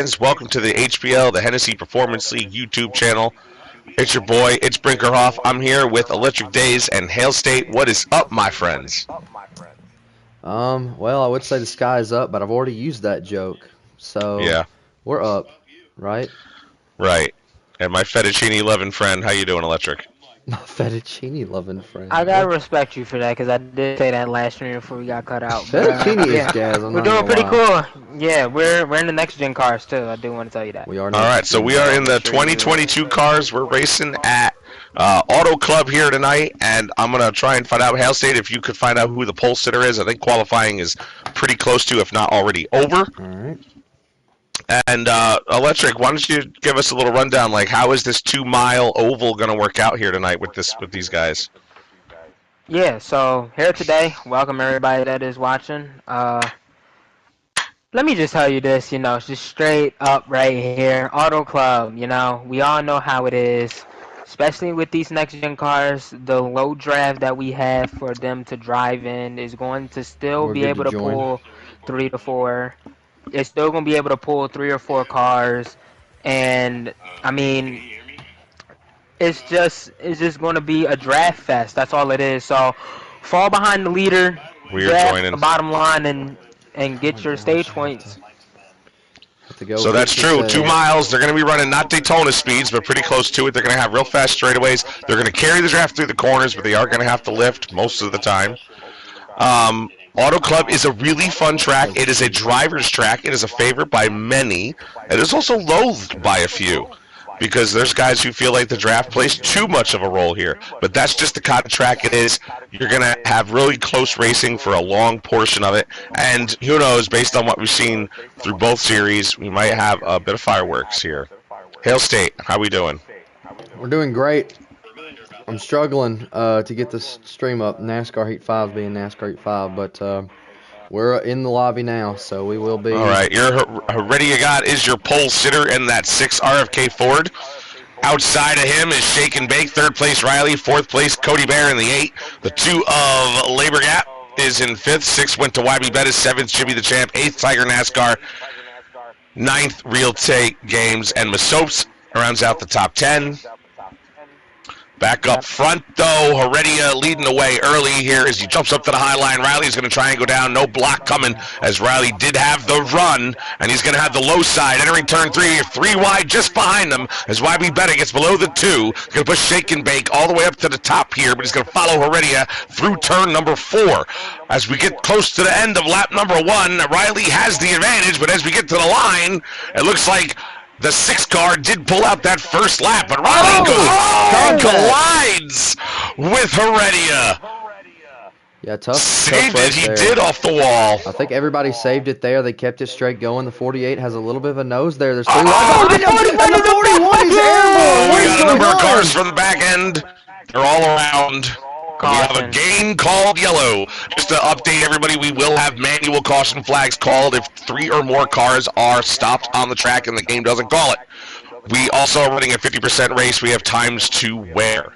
Welcome to the HPL, the Hennessy Performance League YouTube channel. It's your boy, it's Brinkerhoff. I'm here with Electric Days and Hail State. What is up, my friends? Well, I would say the sky is up, but I've already used that joke. So, Yeah, we're up, right? right. And my fettuccine loving friend, how you doing, Electric? My fettuccine loving friend. I gotta respect you for that, because I did say that last stream before we got cut out. Fettuccine is yeah, gas, I'm we're not doing gonna pretty lie. cool. Yeah, we're in the next gen cars too. I do want to tell you that. We are All right, so we are in the 2022 cars. We're racing at Auto Club here tonight, and I'm going to try and find out, Hail State, if you could find out who the pole sitter is. I think qualifying is pretty close to, if not already over. All right. And Electric, why don't you give us a little rundown? Like, how is this 2-mile oval going to work out here tonight with these guys? Yeah, so here today, welcome everybody that is watching. Let me just tell you this, just straight up right here, Auto Club, we all know how it is, especially with these next gen cars. The low draft that we have for them to drive in is going to still We're be good able to to join. pull 3 to 4. It's still going to be able to pull 3 or 4 cars, and I mean, it's just going to be a draft fest. That's all it is. So fall behind the leader, We are draft joining. the bottom line, and get your stage points. So that's true. 2 miles. They're going to be running not Daytona speeds, but pretty close to it. They're going to have real fast straightaways. They're going to carry the draft through the corners, but they are going to have to lift most of the time. Auto Club is a really fun track. It is a driver's track. It is a favorite by many. It is also loathed by a few, because there's guys who feel like the draft plays too much of a role here. But that's just the kind of track it is. You're going to have really close racing for a long portion of it. And who knows, based on what we've seen through both series, we might have a bit of fireworks here. Hail State, how we doing? We're doing great. I'm struggling to get this stream up. NASCAR Heat 5 being NASCAR Heat 5, but we're in the lobby now, so we will be. All right, Heredia God is your pole sitter in that 6 RFK Ford. Outside of him is Shake and Bake, 3rd place Riley, 4th place Cody Bear in the 8. The 2 of Labor Gap is in 5th, 6th went to YB Bettis, 7th Jimmy the Champ, 8th Tiger NASCAR, 9th Real Take Games, and Masopes rounds out the top 10. Back up front, though, Heredia leading the way early here as he jumps up to the high line. Riley's going to try and go down. No block coming, as Riley did have the run, and he's going to have the low side. Entering turn 3 wide just behind him as YB Bennett gets below the 2. He's going to push Shake and Bake all the way up to the top here, but he's going to follow Heredia through turn number 4. As we get close to the end of lap number 1, Riley has the advantage, but as we get to the line, it looks like the 6 car did pull out that first lap, but Riley collides with Heredia. Yeah, tough. Saved tough it. He there. did off the wall. I think everybody saved it there. They kept it straight going. The 48 has a little bit of a nose there. There's 3 Oh, wide. the 41 And the 41 is airborne. What We is got a going number of cars on? from the back end. They're all around. We have a game called yellow. Just to update everybody, we will have manual caution flags called if 3 or more cars are stopped on the track and the game doesn't call it. We also are running a 50% race. We have times to wear.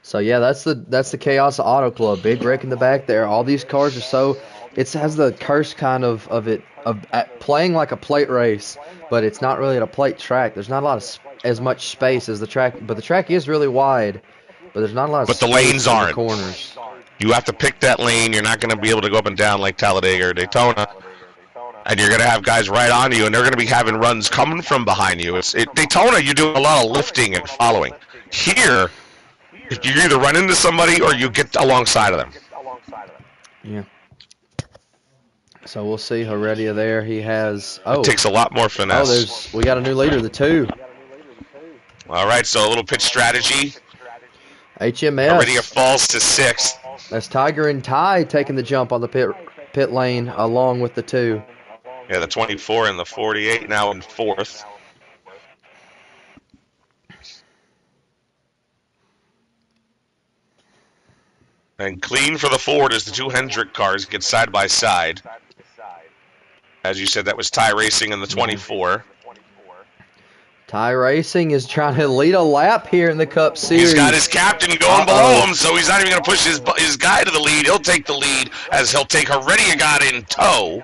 So yeah, that's the Chaos Auto Club. Big wreck in the back there. All these cars are so it has the curse kind of playing like a plate race, but it's not really at a plate track. There's not a lot of as much space as the track, but the track is really wide. But there's not a lot of But the space lanes in the aren't. corners. You have to pick that lane. You're not going to be able to go up and down like Talladega or Daytona. And you're going to have guys right on you, and they're going to be having runs coming from behind you. Daytona, you're doing a lot of lifting and following. Here, you either run into somebody or you get alongside of them. Yeah. So we'll see Heredia there. He has. It takes a lot more finesse. We got a new leader, the 2. All right, so a little pitch strategy. HMS. Heredia falls to 6th. That's Tiger and Ty taking the jump on the pit lane along with the 2. Yeah, the 24 and the 48 now in 4th. And clean for the Ford as the 2 Hendrick cars get side by side. As you said, that was Ty Racing in the 24. Ty Racing is trying to lead a lap here in the Cup Series. He's got his captain going below him, so he's not even going to push his guy to the lead. He'll take the lead as he'll take Heredia God in tow.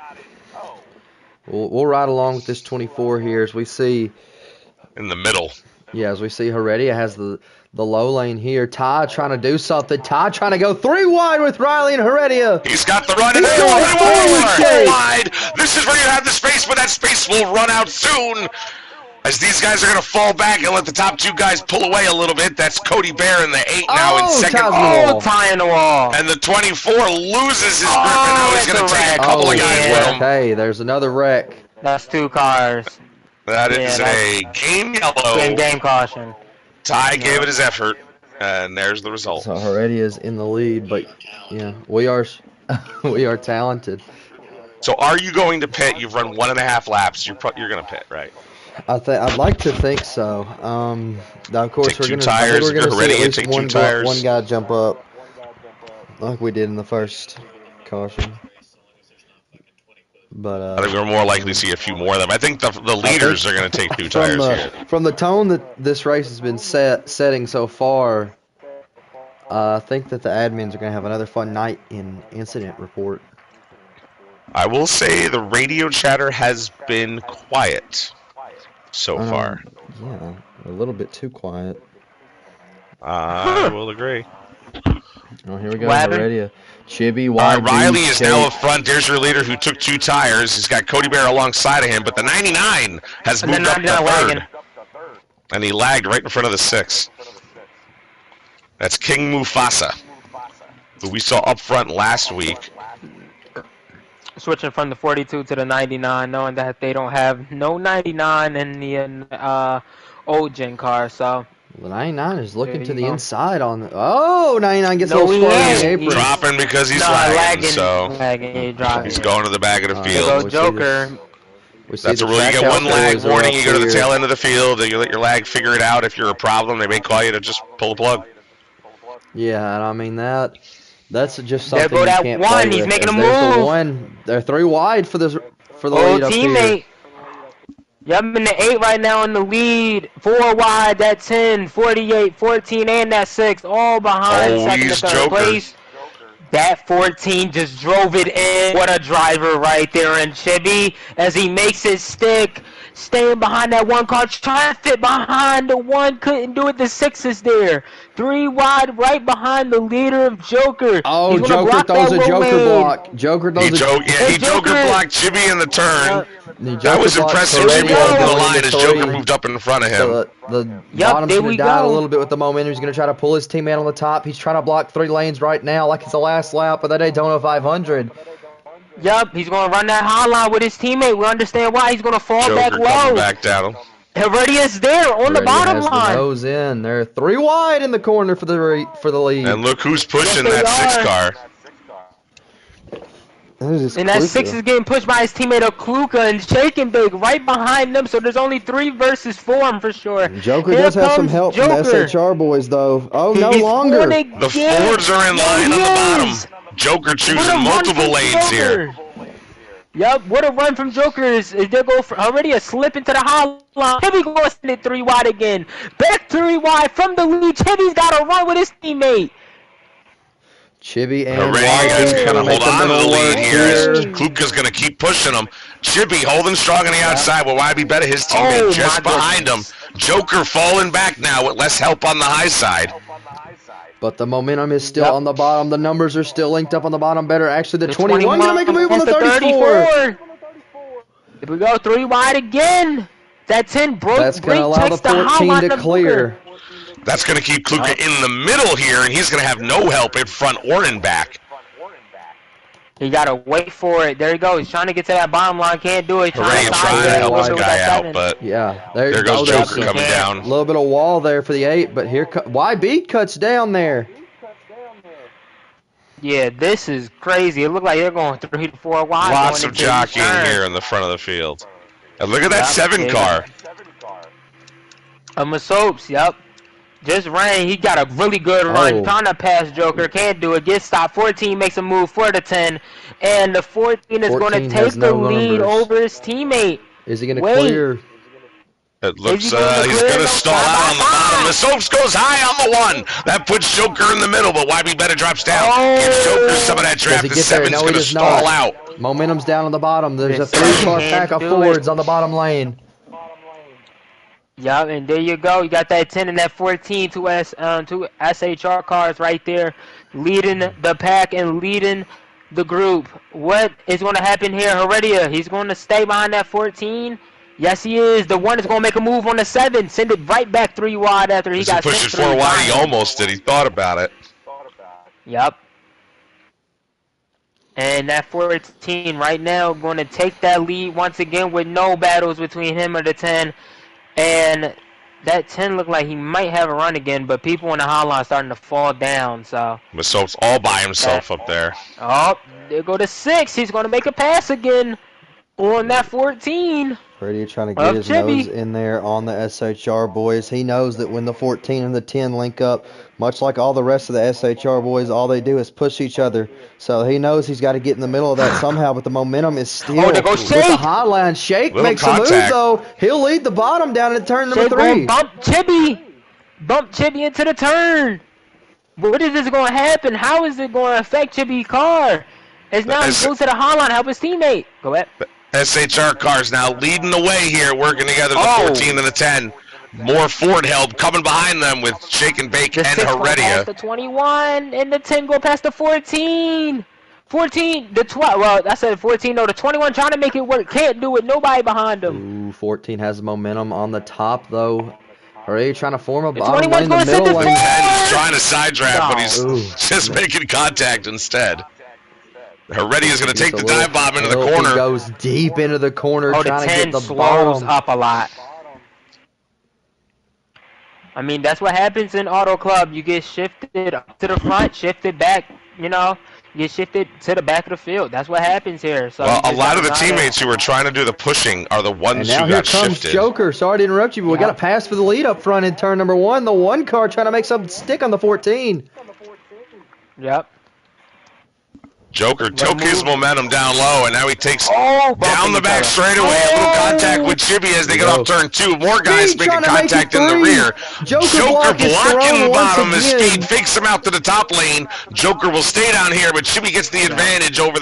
We'll ride along with this 24 here as we see. In the middle. Yeah, as we see Heredia has the low lane here. Ty trying to do something. Ty trying to go 3 wide with Riley and Heredia. He's got the run. He's And going forward, Shake. wide. This is where you have the space, but that space will run out soon. As these guys are going to fall back and let the top 2 guys pull away a little bit. That's Cody Bear in the 8 now in second. Tying the wall. And the 24 loses his grip, and now he's going to take a couple of guys with him. Okay, there's another wreck. That's 2 cars. That is a game yellow. Game caution. Ty gave it his effort, and there's the result. So Heredia's in the lead, but yeah, we are we are talented. So are you going to pit? You've run 1.5 laps. You're going to pit, right? I'd like to think so. Now of course Take we're 2 gonna tires. we're gonna see Heredia, at least take 2 one tires. one guy jump up, like we did in the first caution. But I think we're more likely to see a few more of them. I think the leaders are going to take 2 tires here. From the tone that this race has been setting so far, I think that the admins are going to have another fun night in incident report. I will say the radio chatter has been quiet so far. Yeah, a little bit too quiet. I will agree. Oh, here we go. Heredia. Chibi, Riley is now up front. There's your leader who took 2 tires. He's got Cody Bear alongside of him, but the 99 has moved up to 3rd. And he lagged right in front of the 6. That's King Mufasa, who we saw up front last week. Switching from the 42 to the 99, knowing that they don't have no 99 in the old gen car, so. The 99 is looking to the inside on the... Oh, 99 gets a little squirty in the apron. He's dropping because he's lagging, so he's going to the back of the field. Go Joker. That's a rule. You get 1 lag warning. You go to the tail end of the field. You let your lag figure it out. If you're a problem, they may call you to just pull the plug. Yeah, and I mean that's just something there go you that can't one. play He's with. making a There's move. The 1. They're 3 wide for the old lead up teammate. here. Yep, in the 8 right now in the lead. 4 wide, that 10, 48, 14, and that 6, all behind second to third place. That 14 just drove it in. What a driver right there in Chibi as he makes it stick. Staying behind that 1 car, trying to fit behind the 1, couldn't do it. The 6 is there. 3 wide, right behind the leader of Joker. Oh, Joker throws a Joker block. Joker throws he Joker blocked Chibi in the turn. That was impressive. Chibi holding the line as Joker moved up in front of him. So the bottom's going to die a little bit with the momentum. He's going to try to pull his teammate on the top. He's trying to block 3 lanes right now like it's the last lap of the Daytona 500. Yup, he's going to run that high line with his teammate. We understand why. He's going to fall back low. Coming back down. Heredia's there on the bottom line. The nose in. They're 3 wide in the corner for the lead. And look who's pushing that 6 car. And that 6 is getting pushed by his teammate Okluka and Shaken Big right behind them. So there's only 3 versus 4 for sure. Joker does have some help from the SHR boys though. Oh, no longer. The Fords are in line on the bottom. Joker choosing multiple lanes here. Yep, what a run from Joker is they go for already a slip into the high line. Chibby going to send it 3 wide again. Back 3 wide from the lead. Chibby's got to run with his teammate. Chibi and Heredia going to hold on to the lead here. Kluka's going to keep pushing him. Chibi holding strong on the outside. Well, why be better? His teammate just behind him. Joker falling back now with less help on the high side. But the momentum is still on the bottom. The numbers are still linked up on the bottom better. Actually, the 21 going to make a move on the 34. Here we go, 3 wide again. That 10 broke. That's going to allow the 14 to clear. That's going to keep Kluka in the middle here, and he's going to have no help in front or in back. He got to wait for it. There he goes. He's trying to get to that bottom line. Can't do it. Trying to help this guy out, but yeah, there goes Joker coming down. A little bit of wall there for the 8, but here YB cuts down there. Yeah, this is crazy. It looked like they're going 3 to 4 wide. Lots of jockeying here in the front of the field. And look at that 7 car. Masopes, yep. Just ran. He got a really good run. Trying to pass Joker. Can't do it. Gets stopped. 14 makes a move for the 10. And the 14 is going to take the lead over his teammate. Is he going to clear? It looks Is he going to he's clear? going to No, stall side out by on the bottom. The side. Soaps goes high on the 1. That puts Joker in the middle, but YB Better drops down. Gives Joker some of that Does draft. he The get there? 7's No, he going to does stall not. out. Momentum's down on the bottom. There's The a 7 3-car pack can't of do it. Fords on the bottom lane. Yup, and there you go. You got that 10 and that 14, two SHR cars right there, leading the pack and leading the group. What is going to happen here, Heredia? He's going to stay behind that 14. Yes, he is. The 1 is going to make a move on the 7. Send it right back 3 wide after he As he got pushed sent it 3 4 wide, he by him. almost did. He thought about it. Yup. And that 14 right now going to take that lead once again with no battles between him or the 10. And that 10 looked like he might have a run again, but people in the hotline are starting to fall down. So Soap's all by himself up there. Oh, there go to 6. He's going to make a pass again on that 14. Heredia trying to get his nose in there on the SHR boys. He knows that when the 14 and the 10 link up, much like all the rest of the SHR boys, all they do is push each other. So he knows he's got to get in the middle of that somehow, but the momentum is still Oh, there goes with the Shake. high line. Shake Little makes a move, contact. though. He'll lead the bottom down in turn number Shake 3. going bump Chibi. Bump Chibi into the turn. What is this going to happen? How is it going to affect Chibi's car? As now he goes to the hotline, help his teammate. Go ahead. SHR cars now leading the way here, working together, the 14 and the 10. More Ford help coming behind them with Shake and Bake The and 6 going Heredia. past the 21, and the 10 go past the 14. 14, the 12, well, I said 14, no, the 21 trying to make it work. Can't do it, nobody behind him. Ooh, 14 has momentum on the top, though. Heredia trying to form a The bottom 21's lane, the going to middle send lane. it 10's trying to side draft, but he's Ooh. just making contact instead. Heredia's going to take the Just a dive bomb into the little- corner. He goes deep into the corner Oh, the trying to 10 get the slows bottom. up a lot. I mean, that's what happens in Auto Club. You get shifted up to the front, shifted back, you know. You get shifted to the back of the field. That's what happens here. So Well, you a just lot of the gotta- teammates who were trying to do the pushing are the And ones now who here got comes shifted. Joker. Sorry to interrupt you, but we Yeah. got a pass for the lead up front in turn number 1. The 1 car trying to make something stick on the 14. Yep. Joker took his move. momentum down low, and now he takes Oh, down the back each other. straightaway. A little contact with Chibi as they get off turn 2. More guys Speed making trying to make contact it in the 3. rear. Joker block is blocking thrown the once bottom as again. Speed fakes him out to the top lane. Joker will stay down here, but Chibi gets the advantage over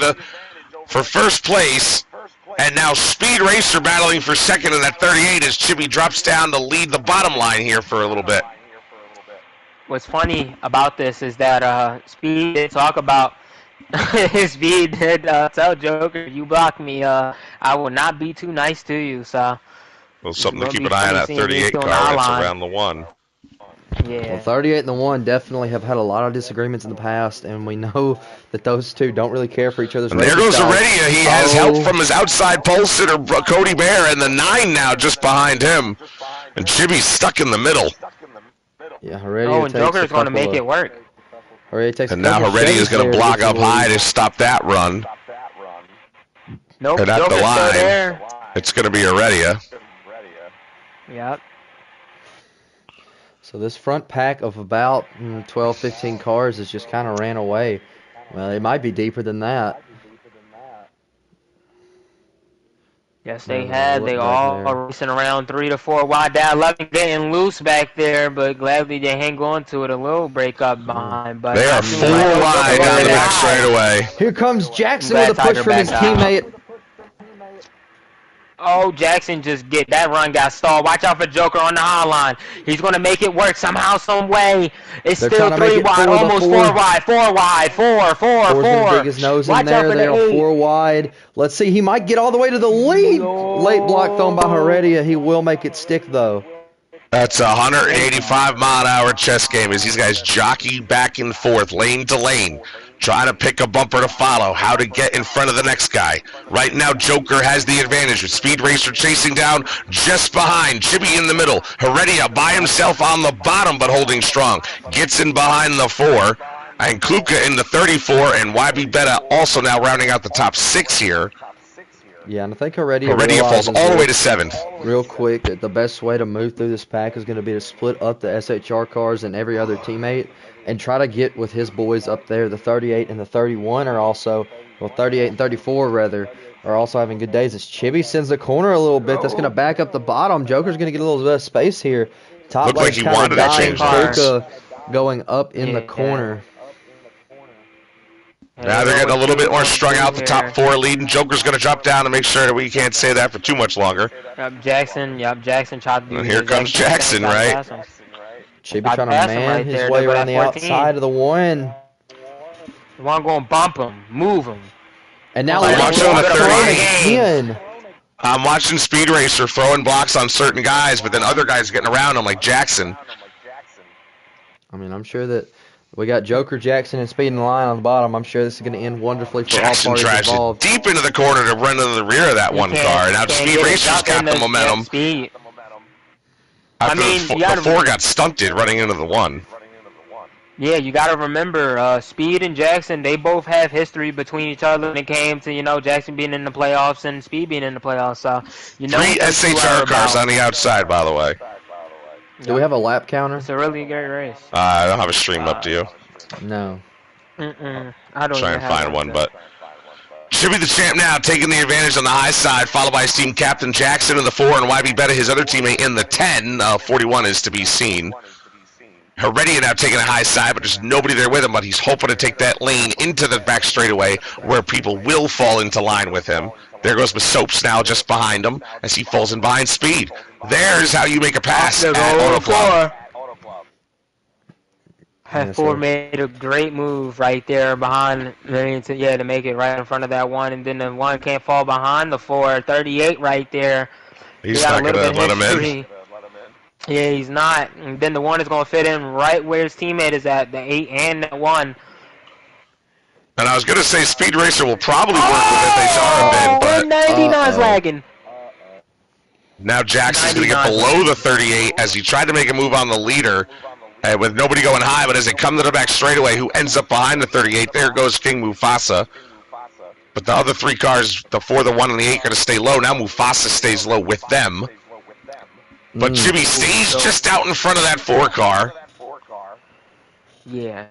for first place. And now Speed Racer battling for second in that 38 as Chibi drops down to lead the bottom line here for a little bit. What's funny about this is that Speed did talk about Speed did tell Joker, you block me, I will not be too nice to you. So Well, something to gonna keep be an eye on funny that seeing these 38 two on car our when it's line. around the 1. yeah. Well, 38 and the 1 definitely have had a lot of disagreements in the past, and we know that those two don't really care for each other's And there racing goes styles. Heredia. He has help from his outside pole sitter, Cody Bear, and the 9 now just behind him. And Chibi's stuck in the middle. Yeah, Heredia Oh, and takes Joker's a going to couple make of- it work. Heredia takes And a now couple Heredia is shaves going there to block get the up high lead. to stop that run. Nope, And at Joker's the still line, there. it's going to be Heredia. Yep. So this front pack of about 12, 15 cars has just kind of ran away. Well, it might be deeper than that. Yes, they No, had. look They back all there. racing around 3 to 4 wide. Dad loving getting loose back there, but gladly they hang on to it. A little break up behind, but They are not too 4 much. wide down the back straightaway. Here comes Jackson Glad with a push Tiger from his backed out. teammate. Oh, Jackson just get that run got stalled. Watch out for Joker on the high line. He's gonna make it work somehow, some way. It's They're still trying to make 3 it wide, for the almost 4 4. wide, 4 wide, 4, 4, Ford's 4. gonna dig his nose Watch in out there. for They the are 8. 4 wide. Let's see. He might get all the way to the lead. No. Late block thrown by Heredia. He will make it stick, though. That's a 185-mile-an-hour chess game as these guys jockey back and forth, lane to lane, trying to pick a bumper to follow, how to get in front of the next guy. Right now, Joker has the advantage with Speed Racer chasing down just behind. Chibi in the middle. Heredia by himself on the bottom, but holding strong. Gets in behind the 4. And Kuka in the 34, and YB Beta also now rounding out the top 6 here. Yeah, and I think Heredia Heredia falls realizes all the way that- to 7th. real quick that the best way to move through this pack is going to be to split up the SHR cars and every other teammate and try to get with his boys up there. The 38 and the 31 are also, well, 38 and 34 rather, are also having good days. As Chibi sends the corner a little bit, that's going to back up the bottom. Joker's going to get a little bit of space here. Top Looked like lane's he kind wanted of to dying. change lanes. Puka going up in the Yeah. corner. Now they're getting a little bit more strung out. The top four lead, and Joker's going to drop down to make sure that we can't say that for too much longer. Jackson tried to do And here comes Jackson, right? Chibi trying to man his way around the outside of the one. The one going to bump him, move him. And now I'm watching on the 38 again. I'm watching Speed Racer throwing blocks on certain guys, but then other guys getting around him like Jackson. I mean, I'm sure that we got Joker, Jackson, and Speed in the line on the bottom. I'm sure this is going to end wonderfully for Jackson all parties drives involved. it deep into the corner to run into the rear of that one car. Now Speed Racer's got the momentum. Speed. After the four got stunted running into the one. Yeah, you got to remember, Speed and Jackson, they both have history between each other when it came to, Jackson being in the playoffs and Speed being in the playoffs. So, 3 SHR cars on the outside, by the way. Do we have a lap counter? It's a really great race. I don't have a stream up to you. No. I don't Try and find one, but should be the champ now, taking the advantage on the high side, followed by his team captain Jackson in the 4 and YB Betta, his other teammate, in the 10. 41 is to be seen. Heredia now taking a high side, but there's nobody there with him, but he's hoping to take that lane into the back straightaway where people will fall into line with him. There goes Soaps now just behind him as he falls in behind Speed. There's how you make a pass at Auto Club. Four made a great move right there behind, to make it right in front of that one, and then the one can't fall behind the 4. 38 right there. He's not going to let him in. Yeah, he's not. And then the one is going to fit in right where his teammate is at, the 8 and the 1. And I was going to say Speed Racer will probably work with FHR a bit, but 99's lagging. Now Jackson's going to get below the 38 as he tried to make a move on the leader with nobody going high, but as they come to the back straightaway, who ends up behind the 38, there goes King Mufasa. But the other 3 cars, the 4, the 1, and the 8, going to stay low. Now Mufasa stays low with them. But Chibi stays just out in front of that 4 car. Yeah.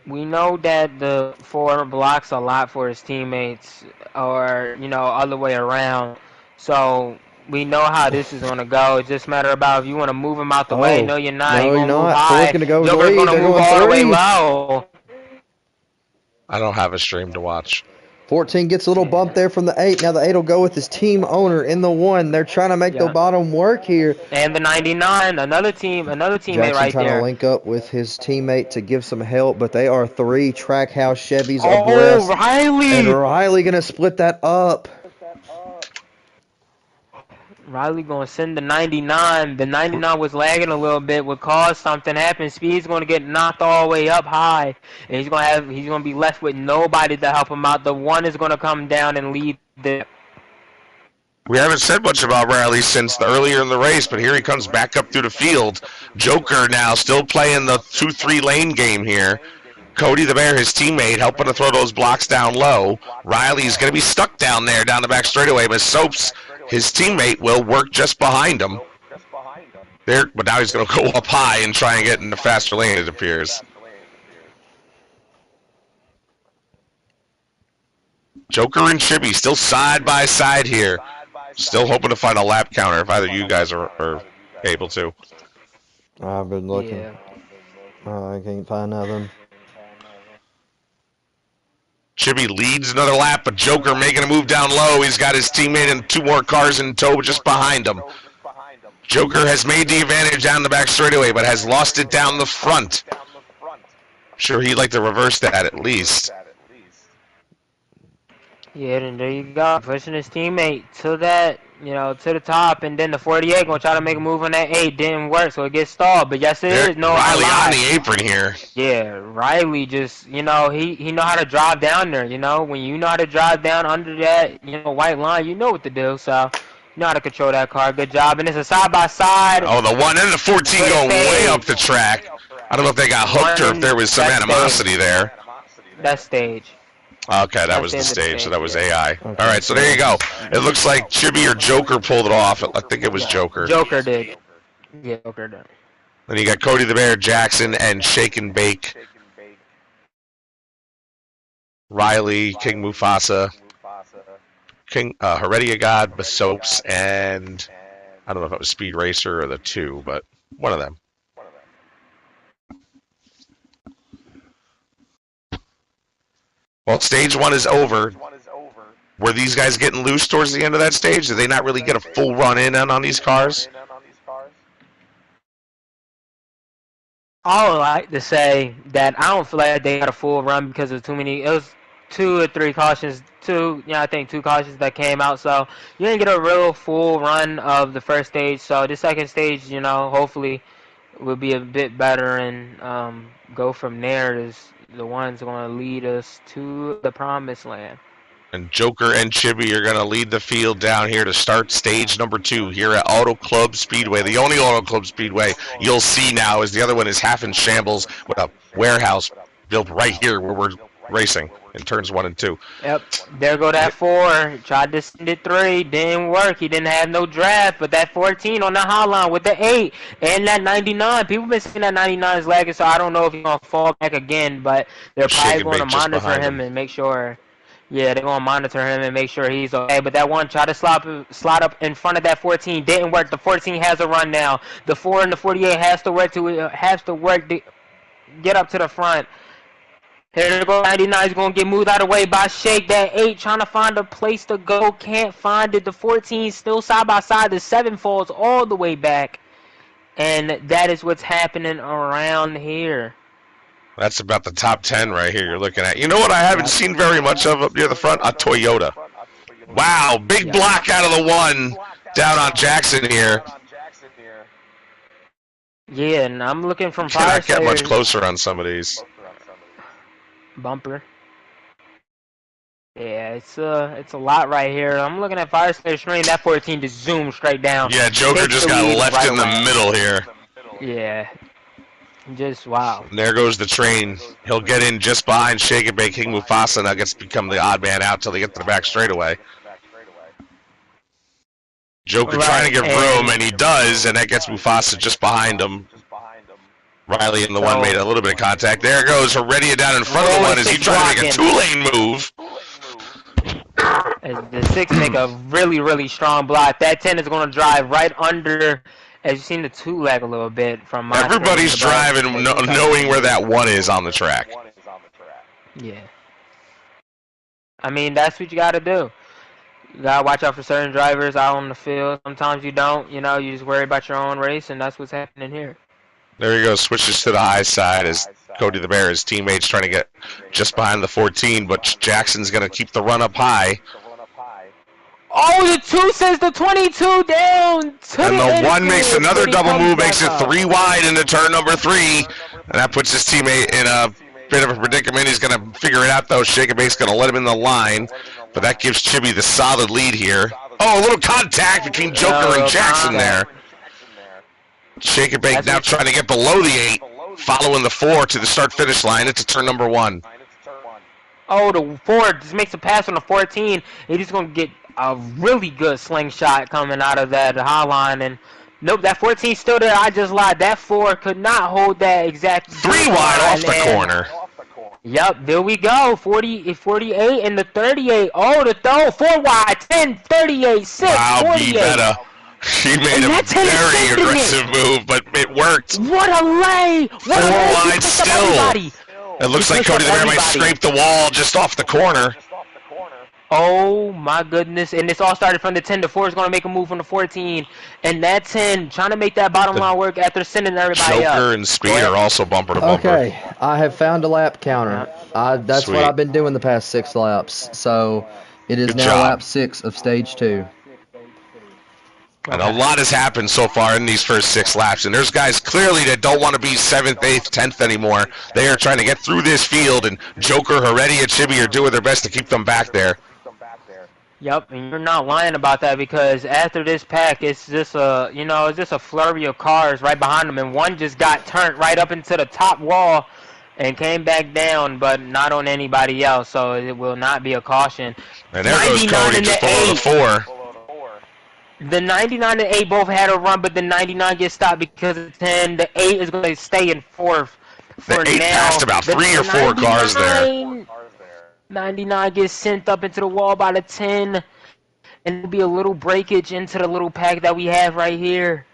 We know that the 4 blocks a lot for his teammates, or, other way around. So we know how this is going to go. It's just a matter about if you want to move him out the way. No, you're not. No, you're not. Joker's going to move all the way low. I don't have a stream to watch. 14 gets a little bump there from the 8. Now the 8 will go with his team owner in the 1. They're trying to make the bottom work here. And the 99, another teammate Jackson right trying there. To link up with his teammate to give some help, but they are 3 Trackhouse Chevys abreast. Riley! And Riley going to split that up. Riley going to send the 99. The 99 was lagging a little bit, would cause something happen. Speed's going to get knocked all the way up high, and he's going to be left with nobody to help him out. The 1 is going to come down and lead the. We haven't said much about Riley since earlier in the race, but here he comes back up through the field. Joker now still playing the 2-3 lane game here. Cody the Bear, his teammate, helping to throw those blocks down low. Riley's going to be stuck down there, down the back straightaway, but Soaps, his teammate, will work just behind him. There, but now he's going to go up high and try and get in the faster lane, it appears. Joker and Chibi still side by side here. Still hoping to find a lap counter if either you guys are able to. I've been looking. Yeah. I can't find nothing. Chibi leads another lap, but Joker making a move down low. He's got his teammate and 2 more cars in tow just behind him. Joker has made the advantage down the back straightaway, but has lost it down the front. Sure, he'd like to reverse that at least. Yeah, and there you go. Pushing his teammate to that, to the top, and then the 48 gonna try to make a move on that 8. Didn't work, so it gets stalled. But yes, it is. No, Riley on the apron here. Yeah, Riley just, he know how to drive down there. When you know how to drive down under that, white line, you know what to do. So, you know how to control that car. Good job. And it's a side by side. Oh, the 1 and the 14 going way up the track. I don't know if they got hooked or if there was some animosity there. That stage. Okay, that was the stage, so that was AI. Okay. All right, so there you go. It looks like Chibi or Joker pulled it off. I think it was Joker. Joker did. Yeah, Joker did. Then you got Cody the Bear, Jackson, and Shake and Bake. Riley, King Mufasa, Heredia God, Besopes, and I don't know if it was Speed Racer or the 2, but one of them. Well, stage 1 is over. Were these guys getting loose towards the end of that stage? Did they not really get a full run in on these cars? I would like to say that I don't feel like they got a full run because of too many. It was 2 or 3 cautions. I think 2 cautions that came out. So you didn't get a real full run of the first stage. So the second stage, hopefully will be a bit better and go from there. Is the ones going to lead us to the promised land. And Joker and Chibi are going to lead the field down here to start stage number 2 here at Auto Club Speedway. The only Auto Club Speedway you'll see now is the other one is half in shambles with a warehouse built right here where we're racing in turns 1 and 2. Yep, there go that 4. Tried to send it 3, didn't work. He didn't have no draft, but that 14 on the hotline with the 8 and that 99. People been saying that 99 is lagging, so I don't know if he's gonna fall back again. But they're probably going to monitor him and make sure. Yeah, they're going to monitor him and make sure he's okay. But that 1 tried to slide up in front of that 14. Didn't work. The 14 has a run now. The 4 and the 48 has to work to get up to the front. Here to go, 99 is going to get moved out of the way by Shake. That 8 trying to find a place to go. Can't find it. The 14 still side by side. The 7 falls all the way back. And that is what's happening around here. That's about the top 10 right here you're looking at. You know what I haven't seen very much of up near the front? A Toyota. Wow, big block out of the 1 down on Jackson here. Yeah, and I'm looking from fire Cannot get much closer on some of these. Bumper. Yeah, it's a lot right here. I'm looking at Fire Slayer Stream. That 14 just zoomed straight down. Yeah, Joker just got left right in the middle here. Yeah. Just wow. And there goes the train. He'll get in just behind Shake and Bake King Mufasa. Now gets to become the odd man out till they get to the back straightaway. Joker trying to get room, and he does, and that gets Mufasa just behind him. Riley and the 1 made a little bit of contact. There goes Heredia down in front of the 1 as he trying to make a 2-lane move. As the 6 make a really, really strong block. That 10 is going to drive right under. As you've seen the 2 lag a little bit from my. Everybody's driving knowing where that 1 is on the track. Yeah. I mean, that's what you got to do. You got to watch out for certain drivers out on the field. Sometimes you don't. You just worry about your own race, and that's what's happening here. There he goes, switches to the high side as Cody the Bear, his teammates trying to get just behind the 14, but Jackson's going to keep the run up high. Oh, the 2 sends the 22 down. And the 1 makes another double move, makes it 3 wide into turn number 3. And that puts his teammate in a bit of a predicament. He's going to figure it out, though. Shake and Bake's going to let him in the line. But that gives Chibi the solid lead here. Oh, a little contact between Joker and Jackson there. Shake and Bake now trying to get below the 8, following the 4 to the start-finish line. It's a turn number 1. Oh, the 4 just makes a pass on the 14. He's just going to get a really good slingshot coming out of that high line. And nope, that 14 still there. I just lied. That 4 could not hold that exact 3 wide off the corner. Yep, there we go. 48 and the 38. Oh, the throw. 4 wide. 10, 38, 6, wow, 48. Wow, She made a very aggressive move, but it worked. What a lay! What 4 wide still. It looks like Cody the Bear might scrape the wall just off the corner. Oh my goodness, and this all started from the 10. The 4 is going to make a move from the 14. And that 10 trying to make that bottom line work after sending everybody up. Joker and Speed are also bumper to bumper. Okay, I have found a lap counter. That's Sweet. what I've been doing the past 6 laps. So it is Good now job. lap 6 of stage 2. And a lot has happened so far in these first 6 laps. And there's guys clearly that don't want to be 7th, 8th, 10th anymore. They are trying to get through this field, and Joker, Heredia, Chibi are doing their best to keep them back there. Yep, and you're not lying about that, because after this pack, it's just a flurry of cars right behind them, and 1 just got turned right up into the top wall and came back down, but not on anybody else, so it will not be a caution. And there goes Cody just below the 4. The 99 and 8 both had a run, but the 99 gets stopped because of 10. The 8 is going to stay in 4th for The 8 now. passed about 3 or 4 cars there. 99 gets sent up into the wall by the 10. and there'll be a little breakage into the little pack that we have right here.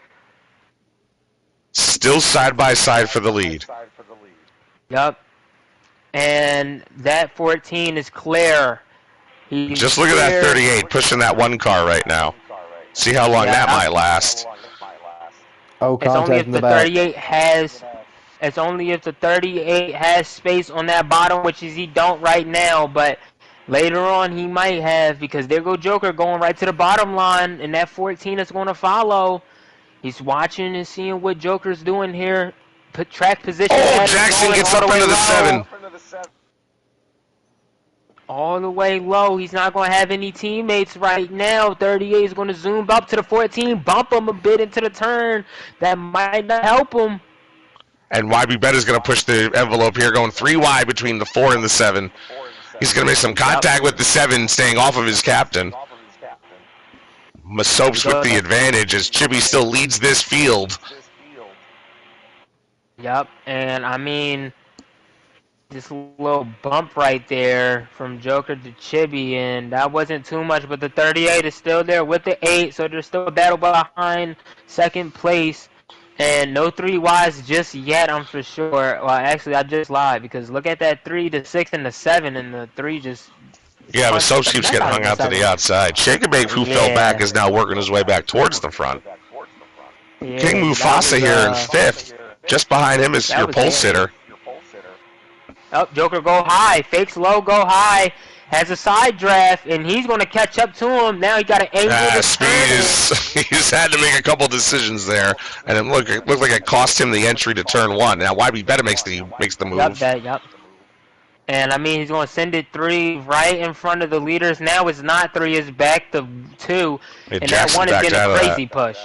Still side by side for the lead. Yup. And that 14 is clear. He's Just look at that 38 pushing that one car right now. See how long that might last. Oh, it's only contact if in the the back. 38 has. It's only if the 38 has space on that bottom, which is he don't right now. But later on, he might have, because there go Joker going right to the bottom line, and that 14 is going to follow. He's watching and seeing what Joker's doing here. Track position. Oh, Jackson gets up into the 7. All the way low. He's not going to have any teammates right now. 38 is going to zoom up to the 14, bump him a bit into the turn. That might not help him. And YB Bet is going to push the envelope here, going 3 wide between the 4 and the 7. He's going to make some contact with the 7, staying off of his captain. Masopes with the advantage as Chibi still leads this field. Yep, and I mean, this little bump right there from Joker to Chibi, and that wasn't too much, but the 38 is still there with the 8, so there's still a battle behind second place. And no 3 wides just yet, I'm for sure. Well, actually, I just lied, because look at that 3, the 6, and the 7, and the 3 just... Yeah, but Soaps keeps getting hung out to the outside. Shake and Bake, who fell back, is now working his way back towards the front. Yeah, King Mufasa here in 5th. Just behind him is your pole sitter. Oh, Joker go high. Fakes low, go high. Has a side draft, and he's going to catch up to him. Now he got an angle. Speed is... he's had to make a couple decisions there, and it looked like it cost him the entry to turn 1. Now YB Better makes the move. Yep. And I mean, he's going to send it 3 right in front of the leaders. Now it's not 3, it's back to 2. And that 1 is getting a crazy push.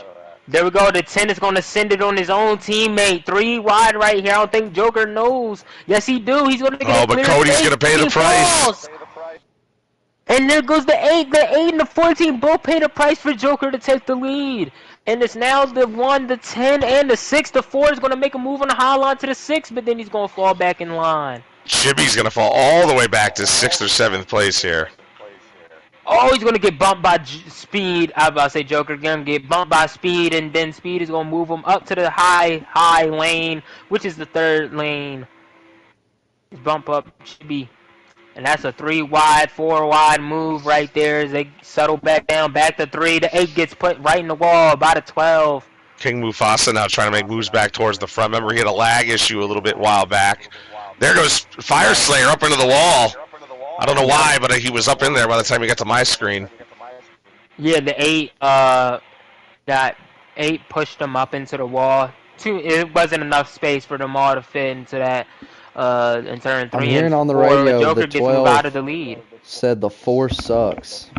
There we go. The 10 is going to send it on his own teammate. 3 wide right here. I don't think Joker knows. Yes, he do. He's going to get a clear but Cody's going to pay the price. Falls. And there goes the 8. The 8 and the 14 both pay the price for Joker to take the lead. And it's now the 1, the 10, and the 6. The 4 is going to make a move on the high line to the 6, but then he's going to fall back in line. Chibi's going to fall all the way back to 6th or 7th place here. Oh, he's going to get bumped by Speed. I was about to say Joker going to get bumped by Speed, and then Speed is going to move him up to the high lane, which is the 3rd lane. Bump up Chibi. And that's a 3 wide, 4 wide move right there as they settle back down, back to 3. The 8 gets put right in the wall, about a 12. King Mufasa now trying to make moves back towards the front. Remember, he had a lag issue a little bit while back. There goes Fire Slayer up into the wall. I don't know why, but he was up in there by the time he got to my screen. Yeah, the 8 that 8 pushed him up into the wall. It wasn't enough space for them all to fit into that in turn 3 I'm hearing and on the 4. radio Joker the gets moved 12 out of the lead. said the 4 sucks.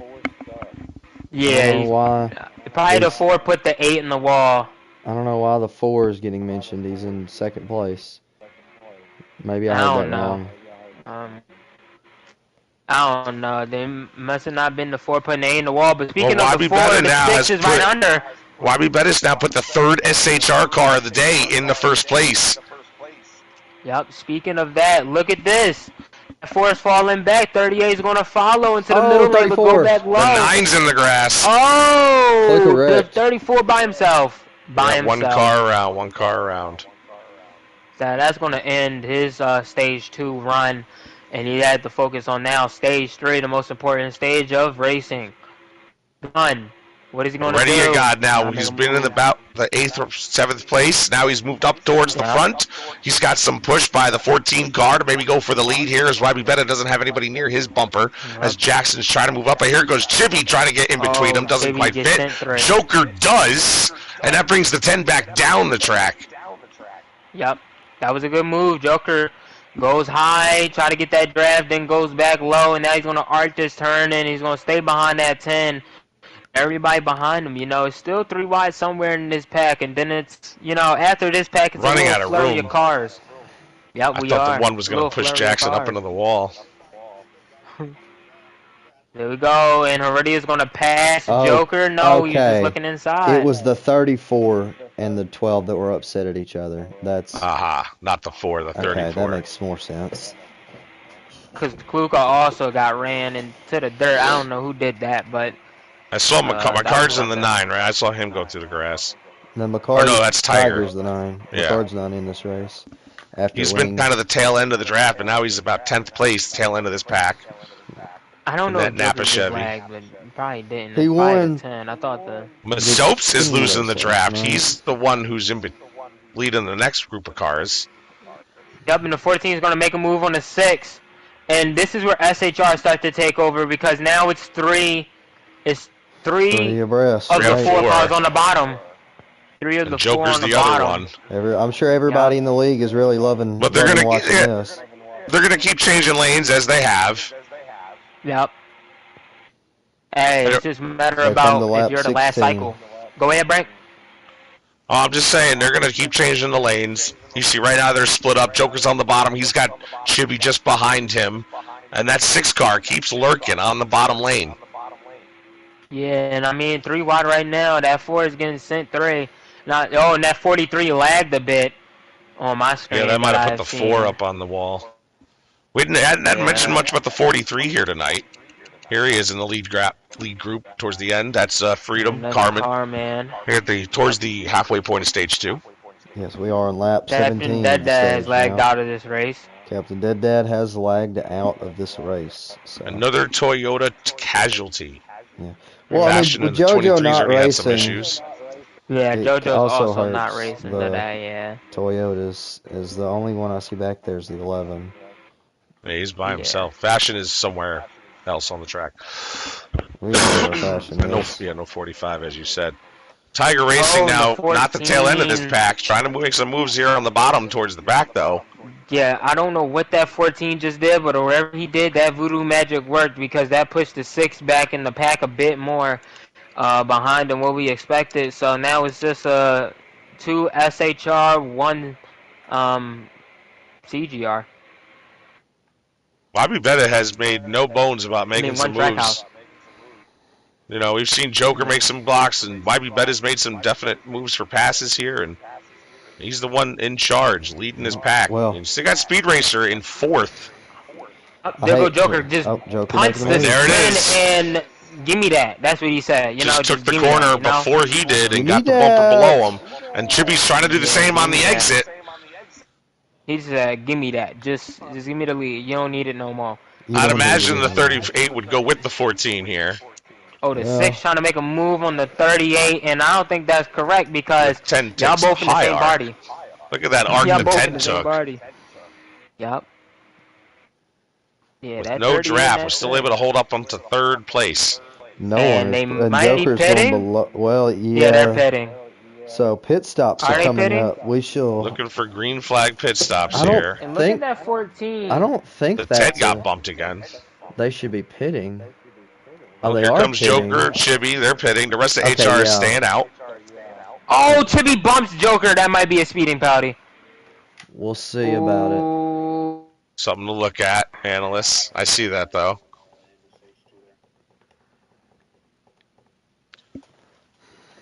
Yeah, I don't know why. Probably the 4 put the 8 in the wall. I don't know why the 4 is getting mentioned. He's in 2nd place. Maybe I heard that wrong. I don't know. They must have not been the 4 putting the 8 in the wall. But speaking of the 4, now the 6 is right under. YB Bettis now put the 3rd SHR car of the day in the 1st place. Yep. Speaking of that, look at this. 4 is falling back. 38 is going to follow into the middle lane, but go back low. The 9's in the grass. Oh, the 34 by himself. One car around. That's going to end his stage 2 run, and he had to focus on now stage 3, the most important stage of racing. Done. What is he going to do? Ready to God now. He's been in about the 8th or 7th place. Now he's moved up towards the front. He's got some push by the 14 car to maybe go for the lead here as YB Betta doesn't have anybody near his bumper as Jackson's trying to move up. And here goes Chibi trying to get in between them. Doesn't quite fit. Joker does. And that brings the 10 back down the track. Yep. That was a good move. Joker goes high, try to get that draft, then goes back low, and now he's going to arc this turn, and he's going to stay behind that 10. Everybody behind him, it's still 3 wide somewhere in this pack, and then it's, after this pack, it's running a out of flurry of cars. Yep, I thought the 1 was going to push Jackson up into the wall. There we go, and Heredia's going to pass Joker. No, he's just looking inside. It was the 34 and the 12 that were upset at each other. That's not the 4, the 34. Okay, that makes more sense. Because Kluka also got ran into the dirt. I don't know who did that, but I saw That McCard's was in the okay. 9, right? I saw him go through the grass. Then Or no, McCard, that's Tiger. Tiger's the 9. Yeah. McCard's not in this race. After He's been Wing. kind of the tail end of the draft, but now he's about 10th place, tail end of this pack. I don't In know that if Napa Joker just Chevy. lagged, but probably didn't. He It's probably won. the 10. I thought the. Soaps is Xfinity losing the race draft. last night. He's the one who's leading the next group of cars. Yep, and the 14 is going to make a move on the 6. And this is where SHR starts to take over because now it's 3. It's 3 abreast. of the Right. 4 Four. cars on the bottom. 3 of And the 4 Joker's on the the other bottom. one. I'm sure everybody Yeah. in the league is really loving, But they're gonna watching yeah. this. They're going to keep changing lanes as they have. Yep. Hey, it's just a matter about if you're the last 16. cycle. Go ahead, Frank. Oh, I'm just saying, they're going to keep changing the lanes. You see right now they're split up. Joker's on the bottom. He's got Chibi just behind him. And that 6 car keeps lurking on the bottom lane. Yeah, and I mean 3 wide right now. That 4 is getting sent 3. Not and that 43 lagged a bit on my screen. Yeah, that might have put the seen. 4 up on the wall. We hadn't mentioned much about the 43 here tonight. Here he is in the lead group towards the end. That's Freedom Another Carmen. Carman. Here at towards the halfway point of stage 2. Yes, we are on lap Captain 17. Dead Dad has stage lagged now. out of this race. Captain Dead Dad has lagged out of this race. So. Another Toyota casualty. Yeah. Well, I mean, Fashion with in the JoJo 23s not already had some racing, issues. Yeah, It JoJo's also also not hurts racing the- today, yeah. Toyotas is the only one I see back there is the 11. Yeah, he's by Yeah. himself. Fashion is somewhere else on the track. We know where Fashion And is. no 45, as you said. Tiger Racing the now, not the tail end of this 14. pack. Trying to make some moves here on the bottom towards the back, though. Yeah, I don't know what that 14 just did, but whatever he did, that voodoo magic worked because that pushed the 6 back in the pack a bit more behind than what we expected. So now it's just 2 SHR, 1 CGR. Bobby Bennett has made no bones about making some 1 moves. Trackhouse. You know, we've seen Joker make some blocks, and Bobby Betta's made some definite moves for passes here, and he's the one in charge, leading his pack. Well- And still got Speed Racer in 4th. There go Joker, just Joker punts making a the move. There it spin is. and give me that. That's what he said. Just took the give me corner that, you know? before he did and Give got me the bumper that. below him. And Chippy's trying to do the Yeah, same on give the me that. exit. He said, give me that. Just give me the lead. You don't need it no more. You I'd don't imagine need the 38 would go with the 14 here. Oh, the Yeah. 6 trying to make a move on the 38, and I don't think that's correct because The 10 y'all takes both in the high same arc. party. Look at that arc Y'all the both 10 in the same took. party. Yep. Yeah, With that no 30 and draft, that was still 30. able to hold up onto 3rd place. No And one. they And might be Joker's pitting? going below. Well, yeah. Yeah, they're pitting. So pit stops Are are they coming pitting? up. We shall. Looking for green flag pit stops I don't- here. And look Think- at that 14. I don't think The that's 10 got bumped again. they should be pitting. Oh, Oh, they here are comes pitting. Joker, Chibi, they're pitting. The rest of Okay, HR is yeah. staying out. Oh, Chibi bumps Joker. That might be a speeding penalty. We'll see about it. Ooh. Something to look at, analysts. I see that, though.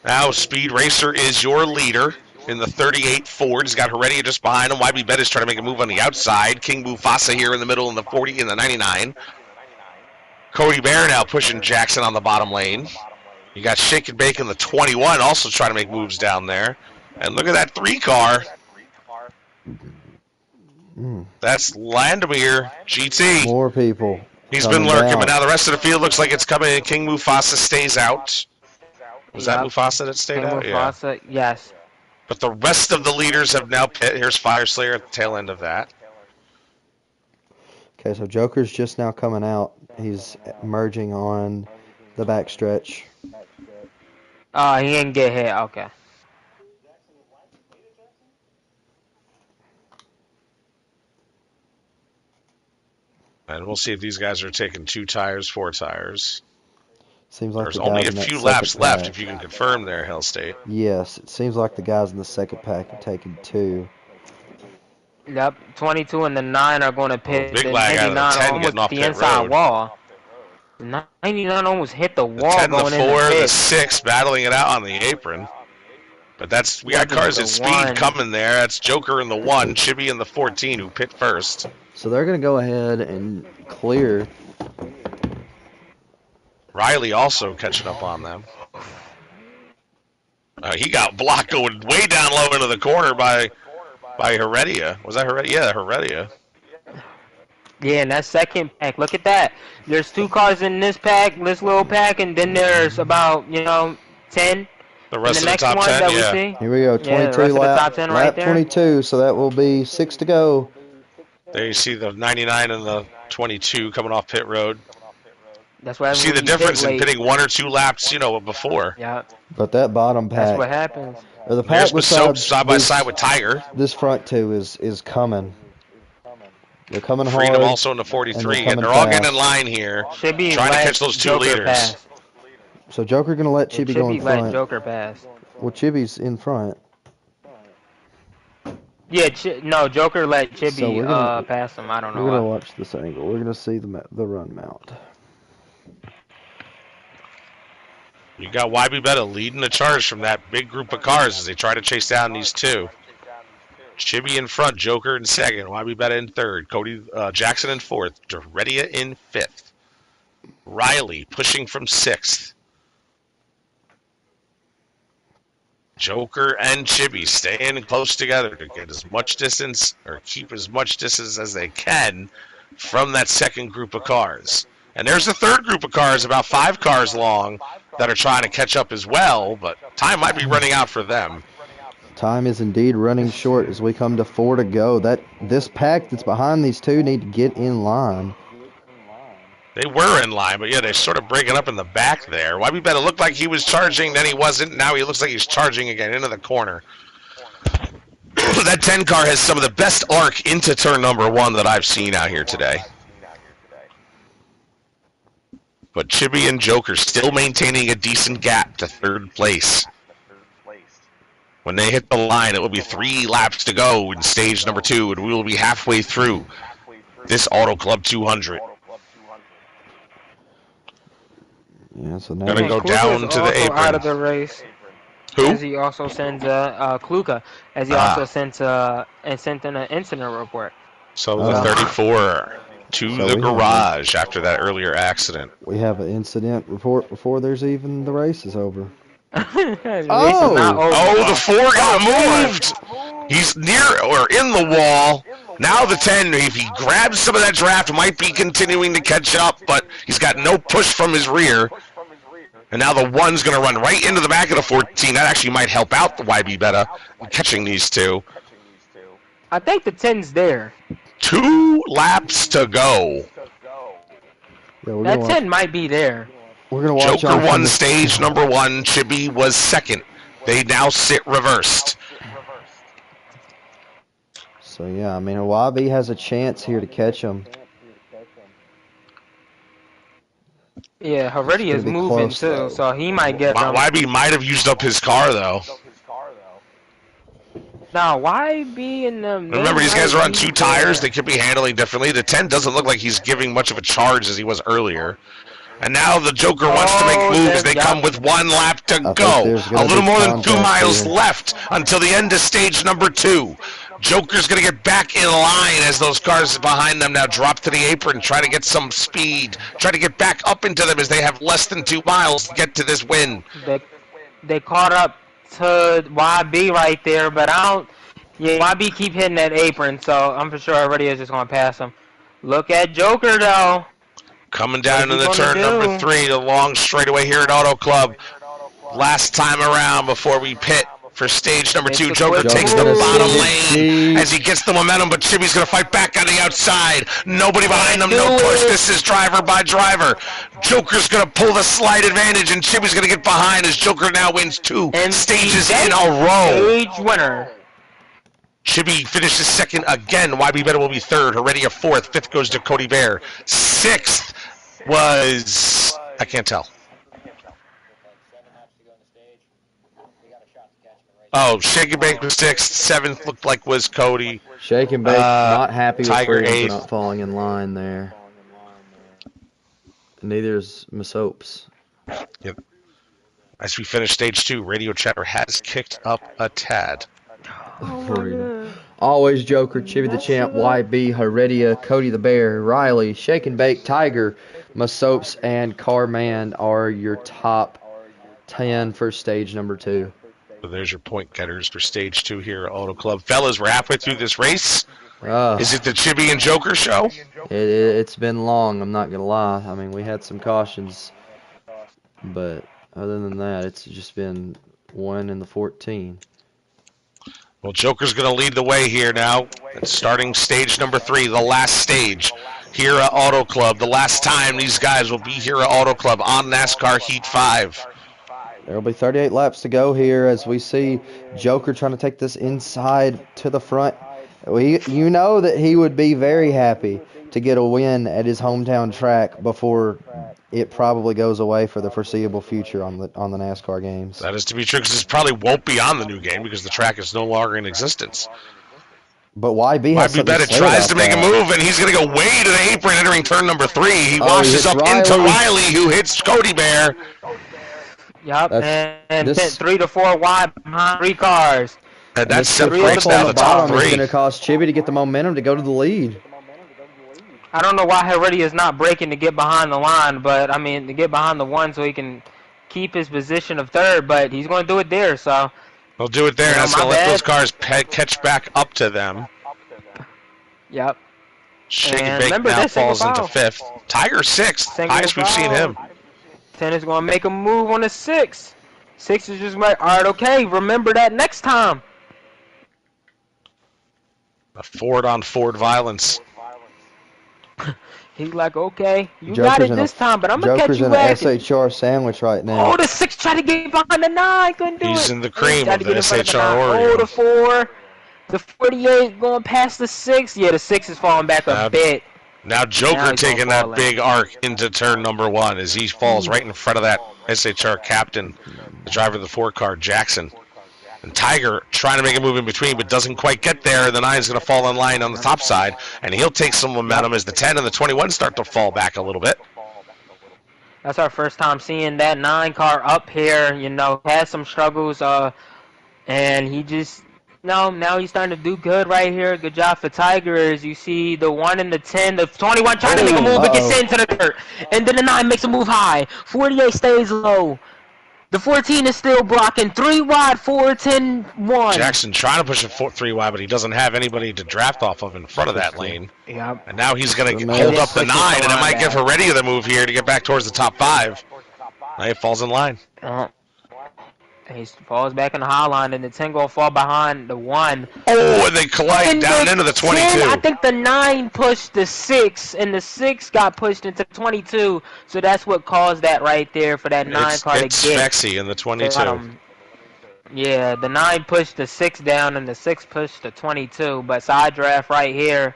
Now, Speed Racer is your leader in the 38 Ford. He's got Heredia just behind him. YB Bettis trying to make a move on the outside. King Mufasa here in the middle in the 40 and the 99. Cody Bear now pushing Jackson on the bottom lane. You got Shake and Bake in the 21 also trying to make moves down there. And look at that 3 car. That's Landemir GT. More people. He's been coming lurking, down. but now the rest of the field looks like it's coming in. King Mufasa stays out. Was that Yep. Mufasa that stayed King out? Yeah. Mufasa, yes. But the rest of the leaders have now pit. Here's Fire Slayer at the tail end of that. Okay, so Joker's just now coming out. He's merging on the backstretch. He didn't get hit. Okay. And we'll see if these guys are taking 2 tires, 4 tires. Seems like There's the only guys a in that few second laps left, pack- if you can confirm there, Hell State. Yes, it seems like the guys in the second pack are taking 2. Yep. 22 and the 9 are going to pit. big The lag out of the 99 10 almost getting off the pit inside road. wall. The 99 almost hit the The wall 10, the going 4, in the the pit. 6 battling it out on the apron. But we got Joker's cars the at speed 1. coming there. That's Joker in the 1, Chibi in the 14 who pit first. So they're going to go ahead and clear Riley also catching up on them. He got blocked going way down low into the corner by Heredia. Was that Heredia? Yeah, Heredia. Yeah, and that second pack, look at that. There's 2 cars in this pack, this little pack, and then there's about, 10 The in the rest of the next top one 10, that we yeah. see. Here we go, Yeah, the 22 rest of the top 10 right lap there. 22, so that will be 6 to go. There you see the 99 and the 22 coming off pit road. That's what You happens see when the you pit difference in late. pitting 1 or 2 laps, before. Yeah, But that bottom that's pack, what happens. or the pack There's Soap besides side by side with Tiger. this front two is coming. They're coming Freedom hard. also in the 43. coming They're all getting fast. in line here, Should be trying to let catch those 2 Joker leaders. pass. So Joker gonna let It Chibi should go be in let front. Joker pass. Well, Chibi's in front. Yeah, no, Joker let So Chibi we're gonna- pass him. I don't know We're gonna why. watch this angle. We're gonna see the run mount. You got YB Betta leading the charge from that big group of cars as they try to chase down these 2. Chibi in front, Joker in second, YB Betta in third, Cody Jackson in fourth, Heredia in fifth. Riley pushing from sixth. Joker and Chibi staying close together to get as much distance or keep as much distance as they can from that second group of cars. And there's a third group of cars, about 5 cars long, that are trying to catch up as well, but time might be running out for them. Time is indeed running short as we come to 4 to go. This pack that's behind these 2 need to get in line. They were in line, but yeah, they're sort of breaking up in the back there. YB Betta looked like he was charging, then he wasn't. Now he looks like he's charging again into the corner. That 10 car has some of the best arc into turn number 1 that I've seen out here today. But Chibi and Joker still maintaining a decent gap to third place. When they hit the line, it will be 3 laps to go in stage number 2, and we will be halfway through this Auto Club 200. Yeah, so now Gonna go down to the apron. Out of the race. Who? As he also sends Kluka, as he also sent in an incident report. So the 34 to So the we garage after that earlier accident. we have an incident report before there's even the race is over. Oh, the 4 got moved. He's near or in the wall. Now the 10, if he grabs some of that draft, might be continuing to catch up, but he's got no push from his rear. And now the 1's going to run right into the back of the 14. That actually might help out the YB Betta catching these 2. I think the 10's there. 2 laps to go. Yeah, That 10 might be there. We're gonna watch Joker on won the- stage number 1. Chibi was second. They now sit reversed. So yeah, I mean, YB has a chance here to catch him. Yeah, Heredia is be moving close, too, though. so he might get them. YB might have used up his car, though. Now, why be in the... Remember, these guys are on 2 tires. They could be handling differently. The 10 doesn't look like he's giving much of a charge as he was earlier. And now the Joker wants to make moves. They come with 1 lap to go. A little more than 2 miles left until the end of stage number 2. Joker's going to get back in line as those cars behind them now drop to the apron, try to get some speed, try to get back up into them as they have less than 2 miles to get to this win. They caught up to YB right there, but I don't... Yeah, YB keep hitting that apron, so I'm for sure Heredia is just going to pass him. Look at Joker, though. Coming down into the turn number 3, the long straightaway here at Auto Club. Last time around before we pit for stage number 2. Joker takes the bottom lane as he gets the momentum, but Chibi's going to fight back on the outside. Nobody behind him, no push. This is driver by driver. Joker's going to pull the slight advantage, and Chibi's going to get behind as Joker now wins 2 stages in a row. Stage winner. Chibi finishes second again. YB Betta will be third. Heredia fourth. Fifth goes to Cody Bear. Sixth was... I can't tell. Oh, Shake and Bake was sixth. Seventh looked like was Cody. Shake and Bake not happy with Tiger Freedom eighth. for not falling in line there. Neither is Misopes. Yep. As we finish stage 2, Radio Chatter has kicked up a tad. Freedom. Always Joker, Chibi the Champ, YB, Heredia, Cody the Bear, Riley, Shake and Bake, Tiger, Masopes and Carman are your top 10 for stage number 2. So there's your point getters for stage 2 here at Auto Club. Fellas, we're halfway through this race. Is it the Chibi and Joker show? It's been long, I'm not going to lie. I mean, we had some cautions, but other than that, it's just been 1 in the 14. Well, Joker's going to lead the way here now. It's starting stage number 3, the last stage here at Auto Club. The last time these guys will be here at Auto Club on NASCAR Heat 5. There will be 38 laps to go here as we see Joker trying to take this inside to the front. You know that he would be very happy to get a win at his hometown track before it probably goes away for the foreseeable future on the NASCAR games. That is to be true, because this probably won't be on the new game because the track is no longer in existence. But YB has something to say tries about to make that. a move, and he's going to go way to the apron entering turn number 3. He washes up into Riley, who hits Cody Bear. Yep, and 3 to 4 wide behind 3 cars. And that separates now the top 3. It's going to cause Chibi to get the momentum to go to the lead. I don't know why Heredia is not braking to get behind the line, but I mean to get behind the 1 so he can keep his position of 3rd. But he's going to do it there, so. He'll do it there, and that's going to let those cars catch back up to them. Yep. Shake and Bake now falls into 5th. Tiger 6th, highest we've seen him. 10 is going to make a move on the 6. 6 is just like, all right, okay, remember that next time. A Ford-on-Ford violence. He's like, okay, you got it this time, but I'm going to catch you back. Joker's in an SHR sandwich right now. Oh, the 6 tried to get behind the 9, couldn't do it. He's in the cream of the SHR Oreo. Oh, the 4. The 48 going past the 6. Yeah, the 6 is falling back a bit. Now Joker taking that big arc into turn number 1 as he falls right in front of that SHR captain, the driver of the 4 car, Jackson. And Tiger trying to make a move in between, but doesn't quite get there. The 9 is going to fall in line on the top side, and he'll take some momentum as the 10 and the 21 start to fall back a little bit. That's our first time seeing that 9 car up here. You know, had some struggles, and he just... No, now he's starting to do good right here. Good job for Tiger. As you see the 1 and the 10, the 21 trying to make a move but gets into the dirt. And then the 9 makes a move high. 48 stays low. The 14 is still blocking. 3 wide, 4, 10, 1. Jackson trying to push a 3 wide, but he doesn't have anybody to draft off of in front of that lane. Yep. And now he's going to hold up the 9, and it might give Heredia the move here to get back towards the top 5. Now he falls in line. He falls back in the high line, and the 10 going to fall behind the 1. Oh, and they collide down into the 22. 10, I think the 9 pushed the 6, and the 6 got pushed into 22. So that's what caused that right there for that 9 car to get. It's Spexy in the 22. Yeah, the 9 pushed the 6 down, and the 6 pushed the 22. But side draft right here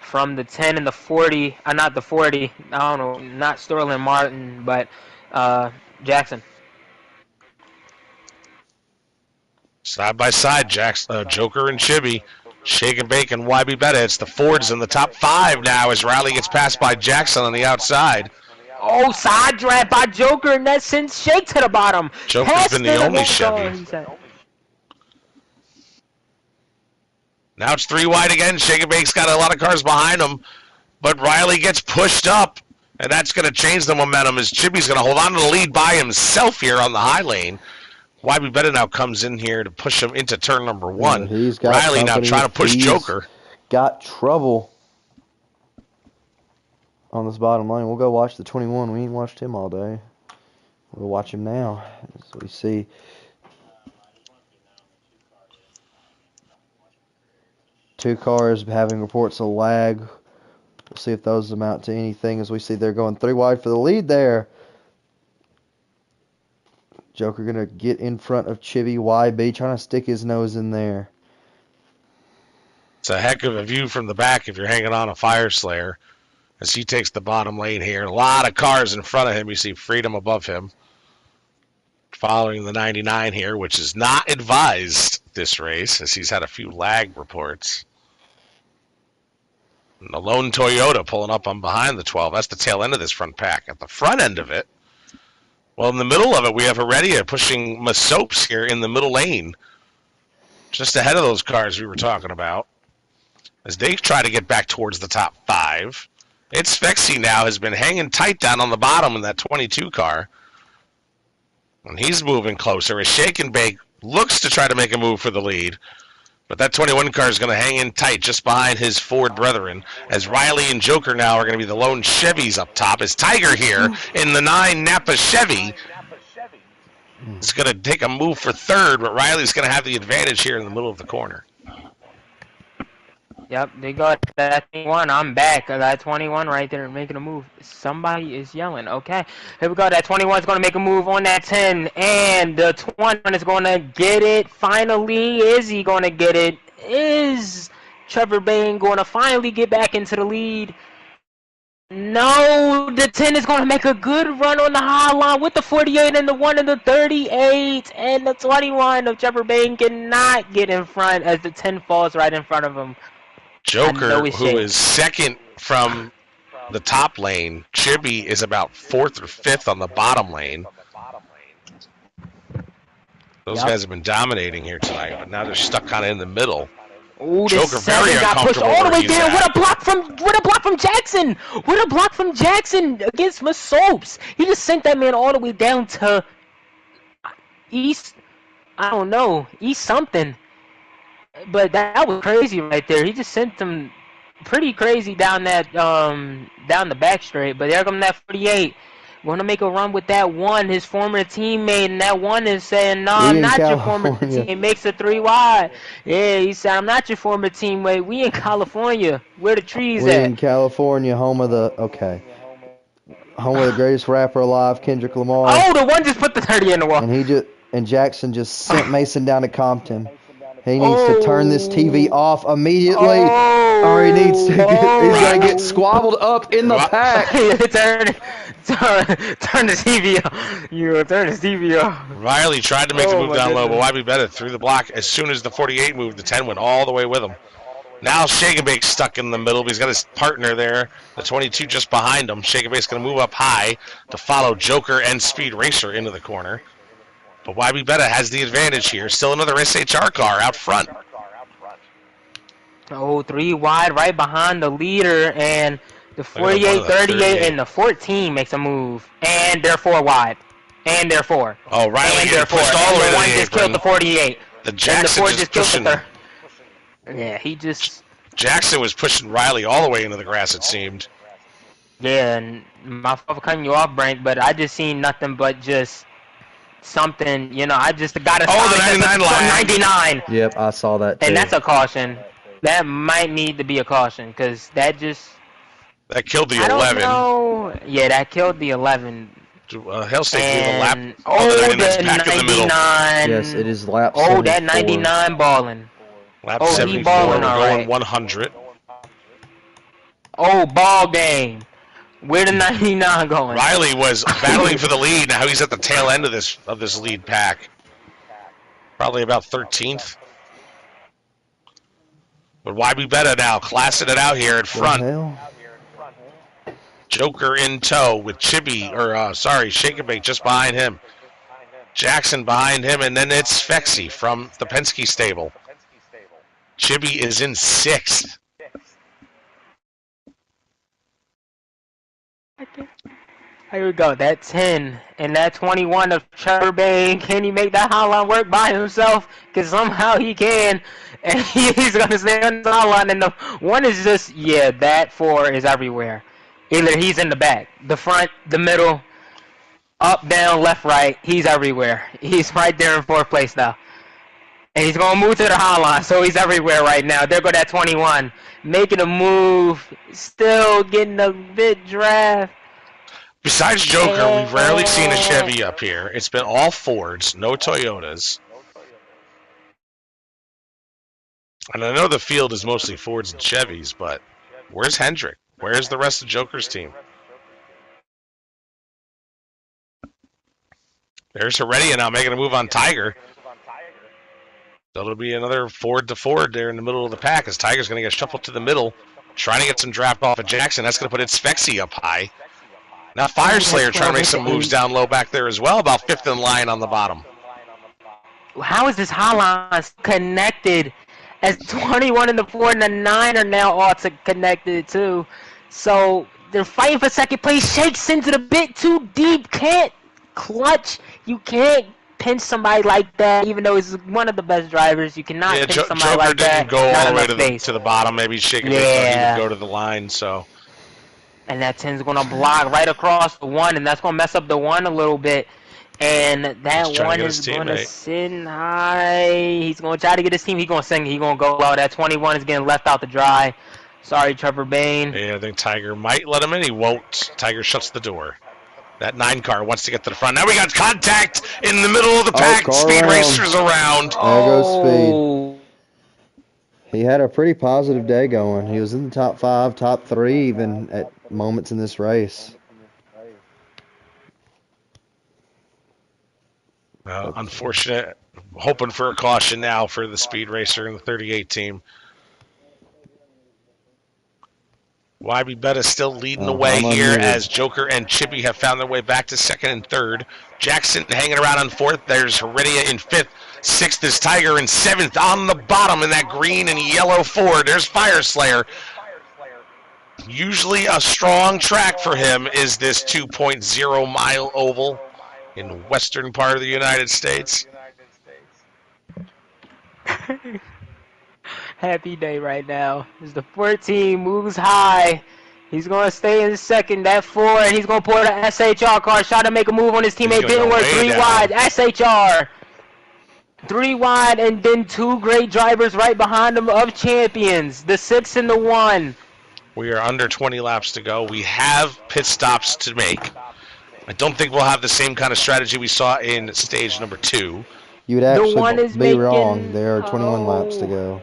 from the 10 and the 40. Not the 40. I don't know. Not Sterling Martin, but Jackson. Side by side, Joker and Chibi. Shake and Bake and YB Beta. It's the Fords in the top 5 now as Riley gets passed by Jackson on the outside. Oh, side draft by Joker, and that sends Shake to the bottom. Joker's been the only Chevy. Now it's 3 wide again. Shake and Bake's got a lot of cars behind him, but Riley gets pushed up, and that's going to change the momentum as Chibi's going to hold on to the lead by himself here on the high lane. YB Beta now comes in here to push him into turn number 1. Riley now trying to push Joker. Got trouble on this bottom lane. We'll go watch the 21. We ain't watched him all day. We'll watch him now as we see. Two cars having reports of lag. We'll see if those amount to anything as we see they're going 3 wide for the lead there. Joker going to get in front of Chibi. YB trying to stick his nose in there. It's a heck of a view from the back if you're hanging on a Fire Slayer as he takes the bottom lane here. A lot of cars in front of him. You see Freedom above him. Following the 99 here, which is not advised this race as he's had a few lag reports. And the lone Toyota pulling up on behind the 12. That's the tail end of this front pack. At the front end of it, well, in the middle of it, we have Heredia pushing Masopes here in the middle lane. Just ahead of those cars we were talking about. As they try to get back towards the top 5. It's Fexy now has been hanging tight down on the bottom in that 22 car. And he's moving closer. As Shake and Bake looks to try to make a move for the lead. But that 21 car is going to hang in tight just behind his Ford brethren. As Riley and Joker now are going to be the lone Chevys up top. As Tiger here in the 9 Napa Chevy is going to take a move for third. But Riley's going to have the advantage here in the middle of the corner. Yep, they got that 21. I'm back. I got 21 right there making a move. Somebody is yelling. Okay, here we go. That 21 is going to make a move on that 10. And the 21 is going to get it. Finally, is he going to get it? Is Trevor Bain going to finally get back into the lead? No, the 10 is going to make a good run on the high line with the 48 and the 1 and the 38. And the 21 of Trevor Bain cannot get in front as the 10 falls right in front of him. Joker, who is second from the top lane. Chibi is about 4th or 5th on the bottom lane. Those guys have been dominating here tonight, but now they're stuck kind of in the middle. Ooh, Joker very got pushed uncomfortable all the way where he's down. at. What a block from Jackson! What a block from Jackson against Masopes. He just sent that man all the way down to East. I don't know, East something. But that was crazy right there. He just sent them pretty crazy down that down the back straight. But there comes that 48. Want to make a run with that 1, his former teammate, and that 1 is saying, "No, I'm not your former teammate." Makes a 3 wide. Yeah, he said, "I'm not your former teammate. We in California. Where the trees We at?" in California, home of the greatest rapper alive, Kendrick Lamar. Oh, the 1 just put the 30 in the wall. And Jackson just sent Mason down to Compton. He needs to turn this TV off immediately, or he needs to he's gonna get squabbled up in the pack. Turn the TV off. You turn the TV off. Riley tried to make the move down low, but why be better? Through the block. As soon as the 48 moved, the 10 went all the way with him. Now Shake and Bake's stuck in the middle, but he's got his partner there, the 22 just behind him. Shake and Bake's going to move up high to follow Joker and Speed Racer into the corner. But YB Beta has the advantage here. Still another SHR car out front. Oh, 3 wide right behind the leader, and the 48, 38, and the 14 makes a move. And they're 4 wide. And they're 4. Oh, Riley getting pushed all the way to the one just killed the 48. The Jackson and the 4 just pushing. Killed the yeah, he just... Jackson was pushing Riley all the way into the grass, it seemed. Yeah, and my fault for cutting you off, Brent, but I just seen nothing but just... something, you know, I just got to the 99 line. 99. Yep, I saw that too. And that's a caution. That might need to be a caution, because that just... That killed the 11. I don't know. Yeah, that killed the 11. Hellstate threw the lap. Oh, the 99's that back 99. in the middle. Yes, it is lap 74. Oh, that 99 balling. Lap he 74, balling, we're all going right. 100. Oh, ball game. Where the 99 going? Riley was battling for the lead. Now he's at the tail end of this lead pack. Probably about 13th. But why be better now? Classing it out here in front. Joker in tow with Chibi, Shake and Bake just behind him. Jackson behind him, and then it's Fexy from the Penske stable. Chibi is in 6th. Here we go. That 10 and that 21 of Trevor Bain. Can he make that hotline work by himself? Because somehow he can. And he's going to stay on the hotline. And the 1 is just, yeah, that 4 is everywhere. Either he's in the back, the front, the middle, up, down, left, right. He's everywhere. He's right there in 4th place now. And he's going to move to the hotline, so he's everywhere right now. There go that 21. Making a move. Still getting a bit draft. Besides Joker, we've rarely seen a Chevy up here. It's been all Fords, no Toyotas. And I know the field is mostly Fords and Chevys, but where's Hendrick? Where's the rest of Joker's team? There's Heredia now making a move on Tiger. So it'll be another Ford to Ford there in the middle of the pack as Tiger's going to get shuffled to the middle, trying to get some draft off of Jackson. That's going to put it Spexy up high. Now Fireslayer trying to make some moves down low back there as well, about 5th in line on the bottom. How is this hotline connected? As 21 and the 4 and the 9 are now all connected too. So They're fighting for second place. Shake sends it a bit too deep. Can't clutch. You can't pinch somebody like that, even though he's one of the best drivers. You cannot Yeah, pinch somebody Joker like that. didn't go Not all the way enough space. to the bottom. Maybe Shaking Bake thought he would go to the line, so. And that 10's going to block right across the 1, and that's going to mess up the 1 a little bit. And that 1 is going to sit high. He's going to try to get his team. He's going to sing. He's going to go low. That 21 is getting left out to dry. Sorry, Trevor Bayne. Yeah, I think Tiger might let him in. He won't. Tiger shuts the door. That 9 car wants to get to the front. Now we got contact in the middle of the pack. Speed Racers around. There goes Speed. He had a pretty positive day going. He was in the top 5, top 3 even at moments in this race. Unfortunate. Hoping for a caution now for the Speed Racer and the 38 team. YB Betta still leading the way here as Joker and Chippy have found their way back to 2nd and 3rd. Jackson hanging around on 4th. There's Heredia in 5th. 6th is Tiger, and 7th on the bottom in that green and yellow Ford. There's Fire Slayer. Usually a strong track for him is this 2.0 mile oval in the western part of the United States. Happy day right now. As the 14 moves high. He's going to stay in 2nd. That 4, and he's going to pull the SHR car. Try to make a move on his teammate. Didn't work. 3 wide. SHR. 3 wide, and then 2 great drivers right behind him of champions. The 6 and the 1. We are under 20 laps to go. We have pit stops to make. I don't think we'll have the same kind of strategy we saw in stage number 2. You would actually be wrong. There are 21 laps to go.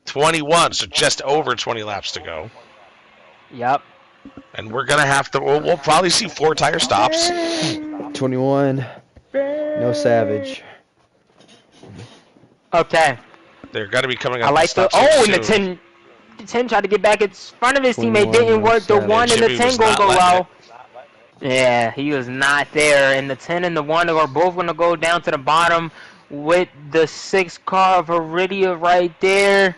21, so just over 20 laps to go. Yep. And we're going to have to, we'll probably see 4 tire stops. 21. No Savage. Okay. They're going to be coming up. I like the, and the 10. The 10 tried to get back in front of his teammate. Didn't work. The 1 and the 10 going to go low. Yeah, he was not there. And the 10 and the 1 are both going to go down to the bottom with the 6 car of Heredia right there.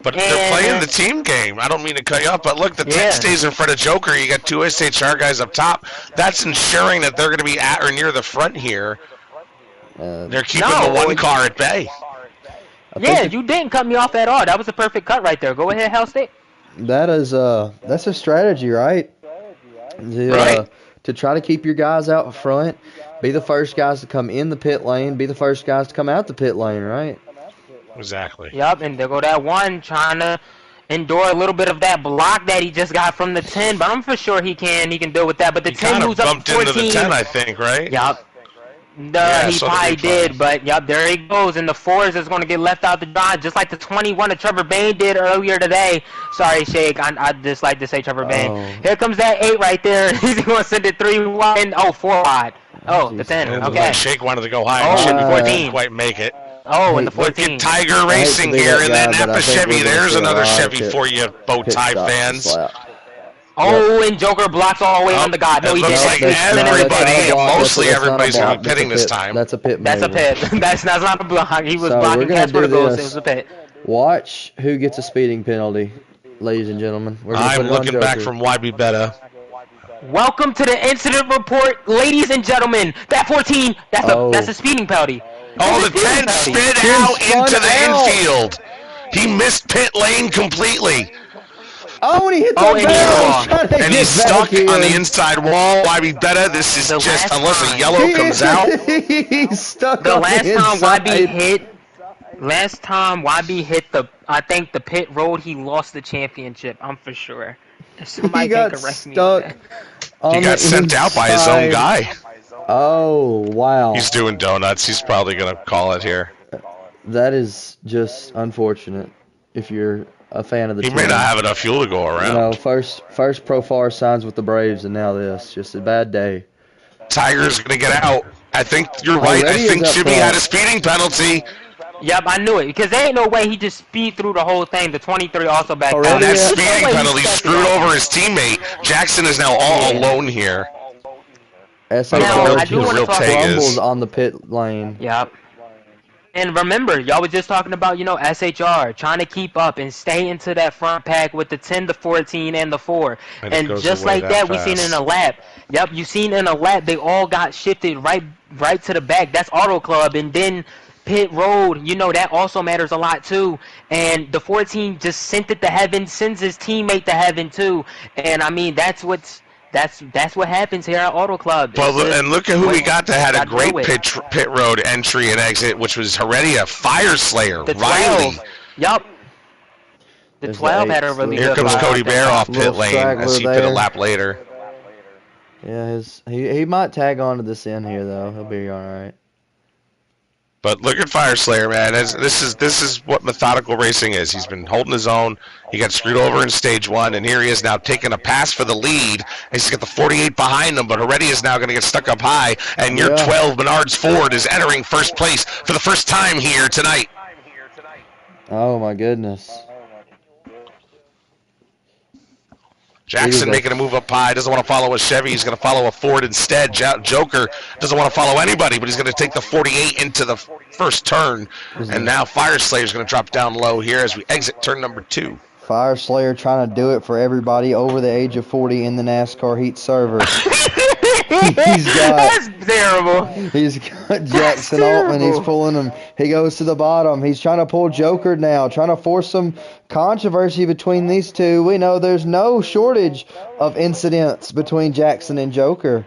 But they're playing the team game. I don't mean to cut you up, but look, the 10 stays in front of Joker. You got 2 SHR guys up top. That's ensuring that they're going to be at or near the front here. They're keeping the 1 car at bay. Yeah, you didn't cut me off at all. That was a perfect cut right there. Go ahead, Hell State. That is that's a strategy, right? To try to keep your guys out front, be the first guys to come in the pit lane, be the first guys to come out the pit lane, right? Exactly. Yep, and there go that 1 trying to endure a little bit of that block that he just got from the 10, but I'm for sure he can deal with that. But the 10 moves up to 14. Bumped into the 10, I think, right? Yep. He probably did, but yep, there he goes. And the 4s is going to get left out the drive, just like the 21 that Trevor Bayne did earlier today. Sorry, Shake. I just like to say Trevor Bayne. Here comes that 8 right there. He's going to send it 3 wide. 4 wide. Oh, the 10. Okay. Shake wanted to go high. Oh, 14. Didn't quite make it. Oh, and the 14. Look at Tiger Racing here in that Napa Chevy. There's another Chevy for you, bow tie fans. Oh, and Joker blocks all the way on the god. No, he didn't. Looks like everybody, mostly everybody's going to be pitting this time. That's a pit. That's a pit. That's not a block. He was blocking Casper to go. It was a pit. Watch who gets a speeding penalty, ladies and gentlemen. I'm looking back from YB Betta. Welcome to the incident report, ladies and gentlemen. That 14, that's a speeding penalty. Oh, the 10 spit out into the infield. He missed pit lane completely. Oh, and he hit the barrel. And he's stuck on the inside wall. YB Betta, this is just, unless a yellow comes out. He's stuck the on last the time inside. Last time YB hit I think the pit road, he lost the championship. I'm for sure. Somebody can correct me. He got sent out by his own guy. Oh, wow. He's doing donuts. He's probably going to call it here. That is just unfortunate if you're a fan of the team. He may not have enough fuel to go around. You know, first Profar signs with the Braves, and now this. Just a bad day. Tiger's going to get out. I think you're right. I think Jimmy had a speeding penalty. Yep, I knew it. Because there ain't no way he just speed through the whole thing. The 23 also back down. And that speeding penalty screwed over his teammate. Jackson is now all alone here. I do want to talk rumbles on the pit lane. Yep. And remember, y'all was just talking about, SHR trying to keep up and stay into that front pack with the 10, the 14, and the 4. And it And goes just away like that that, we seen in fast. a lap. Yep, you seen in a lap, they all got shifted right to the back. That's Auto Club. And then pit road, that also matters a lot too. And the 14 just sent it to heaven, sends his teammate to heaven too. And I mean, that's what happens here at Auto Club. It's Well, just and look at who we got that had a gotta deal great with. pit road entry and exit, which was Heredia, Fire Slayer, The Riley. 12. Yup. The There's 12 the had a eight really Here good comes fire Cody at that Bear time. off pit Little lane straggler as he pit a there. lap later. Yeah, he might tag on to this end here though. He'll be all right. But look at Fire Slayer, man. This is what methodical racing is. He's been holding his own. He got screwed over in stage 1, and here he is now taking a pass for the lead. He's got the 48 behind him, but Heredia is now going to get stuck up high, and your Yeah. 12 Menards Ford is entering first place for the first time here tonight. Oh my goodness. Jackson making a move up high. Doesn't want to follow a Chevy. He's going to follow a Ford instead. Joker doesn't want to follow anybody, but he's going to take the 48 into the first turn. And now Fire Slayer's going to drop down low here as we exit turn number 2. Fire Slayer trying to do it for everybody over the age of 40 in the NASCAR heat server. That's terrible. He's got Jackson Altman. He's pulling him. He goes to the bottom. He's trying to pull Joker now, trying to force some controversy between these two. We know there's no shortage of incidents between Jackson and Joker.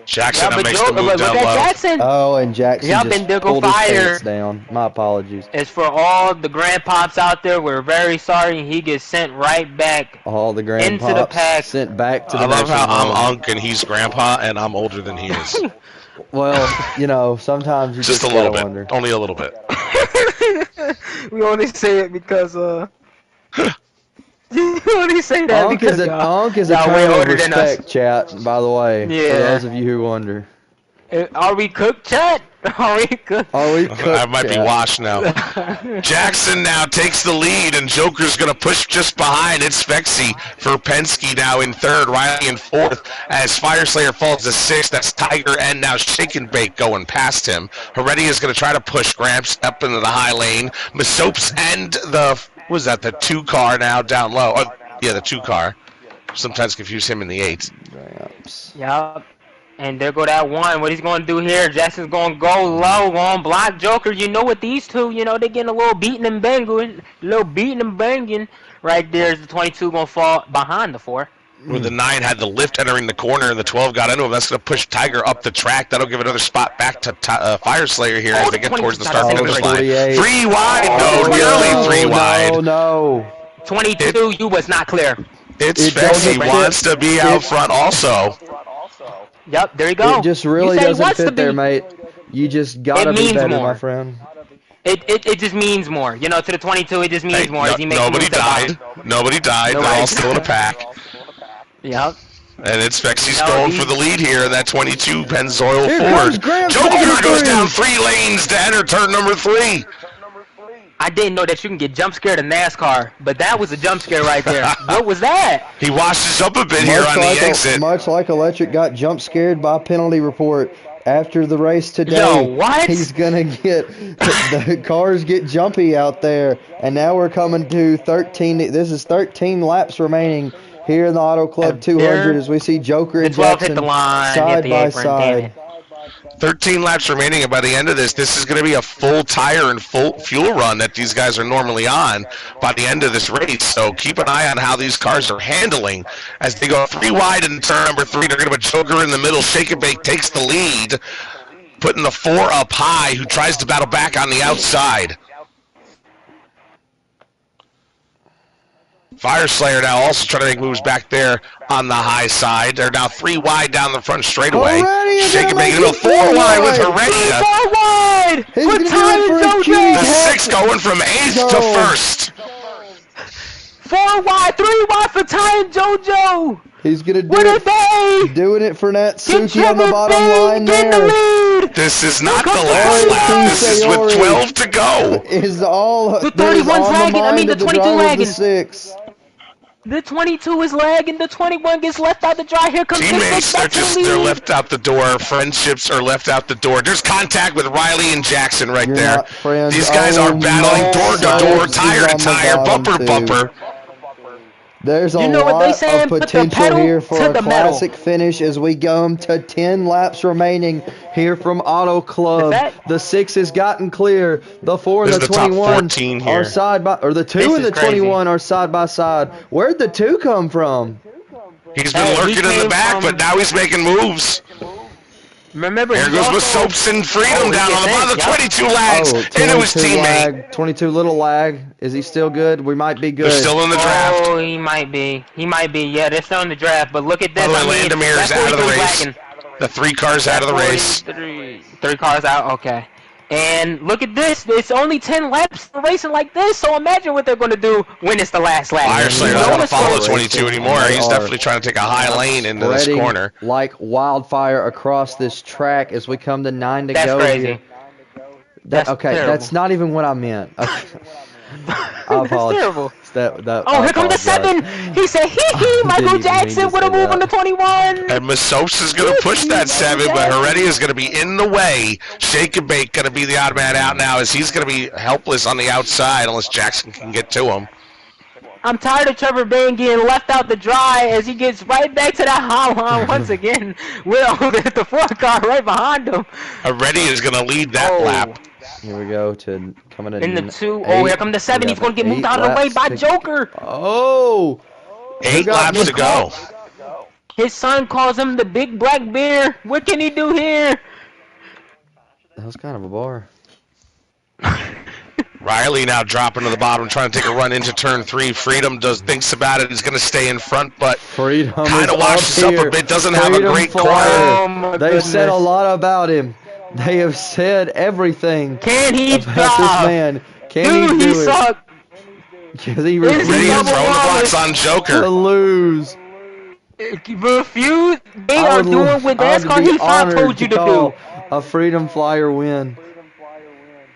Jackson but makes the move look down at low. Jackson. Oh, and Jackson Yup, just and there go pulled his fire. pants down. My apologies. It's for all the grandpops out there. We're very sorry. He gets sent right back. All the Into grandpops the pack. sent back to the I love how nursing I'm home. Unc and he's Grandpa, and I'm older than he is. Well, sometimes you Just just a little gotta bit. wonder. Only a little bit. We only say it because we only say that Unc because is a y'all way term of older than us. respect, chat, by the way. For Yeah. those of you who wonder. Are we cooked, chat? Are we cooked? Are we I might be chat? washed now. Jackson now takes the lead, and Joker's going to push just behind. It's Spexy for Penske now in third, Riley in fourth, as Fire Slayer falls to sixth. That's Tiger and now Shake and Bake going past him. Heredia is going to try to push Gramps up into the high lane. Masopes and the 2 car now down low. Oh, yeah, the 2 car. Sometimes confuse him in the 8. Gramps. Yup. And there go that one. What he's going to do here, Jackson's going to go low, going to block Joker. You know what these two, they're getting a little beating and banging. Right there is the 22 going to fall behind the 4. Where the 9 had the lift entering the corner and the 12 got into him. That's going to push Tiger up the track. That'll give another spot back to Fire Slayer here as they get towards the start finish line. 48. 3 wide. Oh, No, nearly 3 wide. No. 22, you was not clear. It's It doesn't Spexy wants to be out front also. Yep, there you go. It just really You say he doesn't wants to fit there, be. mate. You just gotta It be means better, more. my friend. It just means more. To the 22, it just means Hey, more. As he makes nobody moves to the died. bottom. Nobody died. They're all still in a pack. Yep. And it's Spexy's No, going he- for the lead here. That 22 Pennzoil Here comes Ford. Gramps Joker taking goes three. down 3 lanes to enter turn number 3. I didn't know that you can get jump scared in NASCAR, but that was a jump scare right there. What was that? He washes up a bit here on the exit. Much like Electric got jump scared by penalty report after the race today. Yo, what? He's gonna get the cars get jumpy out there, and now we're coming to 13. This is 13 laps remaining here in the Auto Club 200 as we see Joker The and 12 hit Jackson the line, side hit the by apron, damn side. it. 13 laps remaining, and by the end of this is going to be a full tire and full fuel run that these guys are normally on by the end of this race. So keep an eye on how these cars are handling as they go 3 wide in turn number 3. They're going to put Joker in the middle. Shake and Bake takes the lead, putting the 4 up high, who tries to battle back on the outside. Fire Slayer now also trying to make moves back there on the high side. They're now 3 wide down the front straightaway. Heredia Shake and gonna Bake in make the middle. it 4 4 wide with wide. Heredia. 4 wide! He's What gonna do time it for is his Jojo? key. The 6 going from 8th to Go. 1st. 4 wide, 3 wide for Ty and JoJo! He's gonna do What are it. they? Doing it for Get Natsuki on the Kevin bottom Bing line in there. the lead! This is not the Look last up lap. there. This is with Sayori. 12 to go. Is all The that is 31's on lagging. the I mean, mind the of the 22 driver of the lagging. 6. The 22 is lagging. The 21 gets left out to dry. Here comes the 6 Teammates, back to the they're lead. left out the door. Friendships are left out the door. There's contact with Riley and Jackson right You're there. not friends. These guys are battling door to door, tire to tire, bumper to bumper. There's a You know what they lot saying? of Put the potential pedal here for to a the metal. classic finish as we go to 10 laps remaining here from Auto Club. The 6 has gotten clear. The 4 and This the is the top 21 14 are here. side by, or the 2 This and the is crazy. 21 are side by side. Where'd the 2 come from? He's been Hey, he lurking in the came back, from- but now he's making moves. Remember, There he goes also- with Soaps and Freedom he down on the gets bottom. in, The yeah. 22 lags into his 22 teammate. lag, 22 little lag. Is he still good? We might be good. They're still in the draft. Oh, he might be. He might be. Yeah, they're still in the draft. But look at this. By the way, I mean, Landemir is that out of the 43 race. lagging. The 3 cars out of the race. 3 cars out. Okay. And look at this. It's only 10 laps racing like this. So imagine what they're going to do when it's the last lap. Fire Slayer doesn't want to follow Racing. 22 anymore. They He's are definitely trying to take a high lane into this Spreading corner. like wildfire across this track as we come to 9 to That's go crazy. here. That's Okay, terrible. that's not even what I meant. Okay. I That's apologize. terrible. That, Oh, I here comes the apologize. 7. He said, hee hee, Michael Didn't even mean Jackson to with a say move on that. the 21. And Masopes is going to push that 7, but Heredia is going to be in the way. Shake and Bake going to be the odd man out now as he's going to be helpless on the outside unless Jackson can get to him. I'm tired of Trevor Bain getting left out to dry as he gets right back to that hot line once again. Will the 4 car right behind him. Heredia is going to lead that Oh. lap. Here we go to coming in. In the 2. Oh, here come the 7. He's going to get moved out of the way by Joker. Oh! 8 got laps to go. His son calls him the big black bear. What can he do here? That was kind of a bar. Riley now dropping to the bottom, trying to take a run into turn 3. Freedom thinks about it. He's going to stay in front, but Freedom kind is of washes up here. a bit. Doesn't have a Freedom great Flyer. corner. Oh my They've said a goodness. lot about him. They have said everything Can he about drive? this man. Can Dude, he he do it? sucked. Because he Is he refused Heredia double throwing the blocks wallet? on to Joker. lose. Refuse. They I are would- doing what I would NASCAR be he honored told you to call do. a Freedom Flyer win.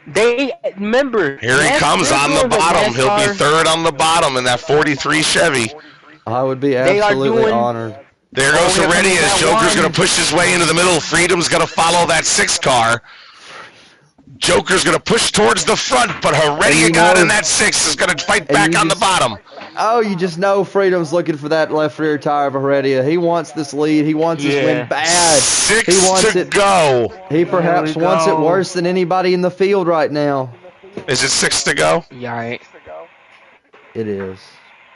They remember. Here he comes on the bottom. He'll be third on the bottom in that 43 Chevy. I would be They are absolutely doing- honored. There goes here comes Heredia as that Joker's one. going to push his way into the middle. Freedom's going to follow that 6 car. Joker's going to push towards the front, but Heredia you got know- in that 6 is going to fight and back you on the just- bottom. Oh, you just know Freedom's looking for that left rear tire of Heredia. He wants this lead. He wants his Yeah. win bad. 6 He wants to it. go. He perhaps Here we wants it go. worse than anybody in the field right now. Is it 6 to go? Yeah, right. It is.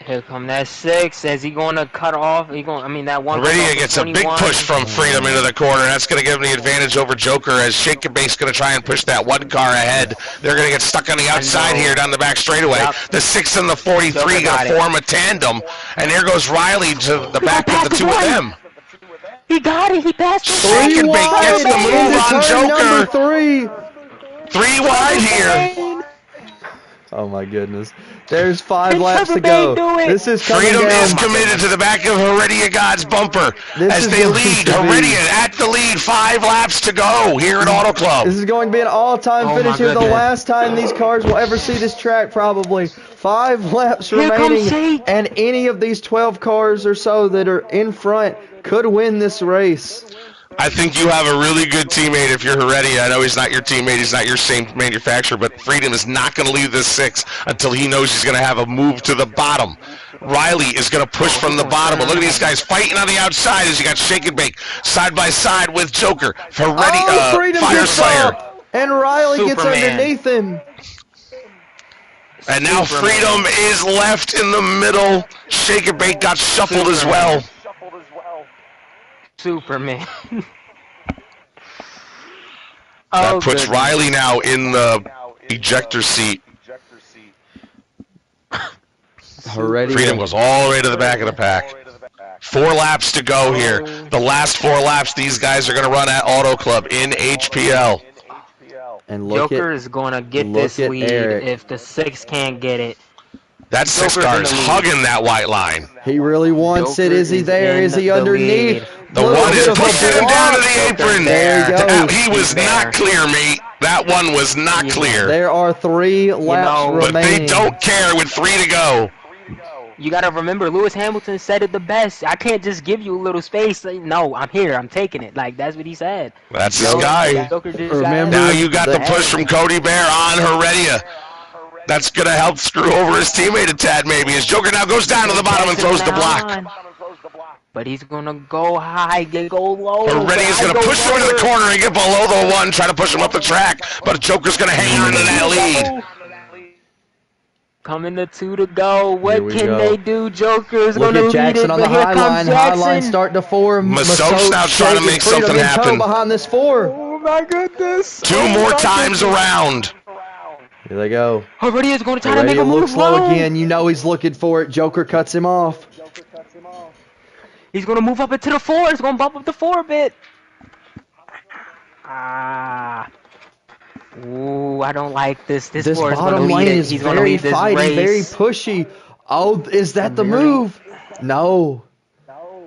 Here come that 6. Is he going to cut off? That one. Heredia gets a big 21. push from Freedom into the corner. That's going to give him the advantage over Joker as Shake and Bake's going to try and push that 1 car ahead. They're going to get stuck on the outside know. here down the back straightaway. Yep. The 6 and the 43 Joker going got to it. form a tandem. And there goes Riley to the back of the passed 2 of one. them. He got it. He passed the Shake and Bake gets the Into move on turn number Joker. 3. 3 wide here. Oh my goodness. There's 5 Can laps to Trevor go. Bain do it? This is coming Freedom down. is committed to the back of Heredia God's bumper This as is they going lead. to be- Heredia at the lead. 5 laps to go here at Auto Club. This is going to be an all-time Oh finish my here. The goodness. last time these cars will ever see this track, probably. 5 laps Here comes remaining, Shake. and any of these 12 cars or so that are in front could win this race. I think you have a really good teammate if you're Heredia. I know he's not your teammate. He's not your same manufacturer, but Freedom is not going to leave this 6 until he knows he's going to have a move to the bottom. Riley is going to push from the bottom, but look at these guys fighting on the outside as you got Shake and Bake side by side with Joker. Heredia, Freedom Fire gets Slayer. up, and Riley gets Superman. underneath him. And now Superman. Freedom is left in the middle. Shake and Bake got shuffled as well. Superman. That Oh, puts goodness. Riley now in the ejector seat. Heredia. Freedom goes all the way to the back of the pack. 4 laps to go here. The last 4 laps these guys are going to run at Auto Club in HPL. And look Joker at is going to get look this at lead Eric. if the 6 can't get it. That 6 Joker's car in is the lead. hugging that white line. he really wants it. Joker Is he is there? in Is he the underneath? lead. The Little one is bit of a pushing him down to the block. apron. There he goes. He was He's there. not clear, mate. That one was not clear. There are 3 laps know, But they remaining. don't care with 3 to go. You gotta remember, Lewis Hamilton said it the best. I can't just give you a little space. Like, no, I'm here. I'm taking it. Like that's what he said. That's this Joe, guy. Joker just got Now remember you got the that. push from Cody Bear on Heredia. That's going to help screw over his teammate a tad maybe. As Joker now goes down to the bottom and throws the block. But he's gonna go high, go low. Heredia's going to push him into the corner and get below the one, try to push him up the track. But Joker's going to hang on to that lead. Coming to 2 to go. What Here we can go. they do? Joker's Look gonna at lead Jackson it, on the but here high comes line. High line Jackson. starting to form. Masso's now trying to make something happen. Behind this 4. Oh my goodness. Two more times around. Here they go. Heredia's gonna try to make Heredia a move looks low low. again. You know he's looking for it. Joker cuts him off. He's gonna move up into the 4. He's gonna bump up the 4 a bit. Ooh, I don't like this. This 4 is gonna bottom lead lane it. is He's gonna very lead this fighty, race. very pushy. Oh, is that the Really? move? No. Oh,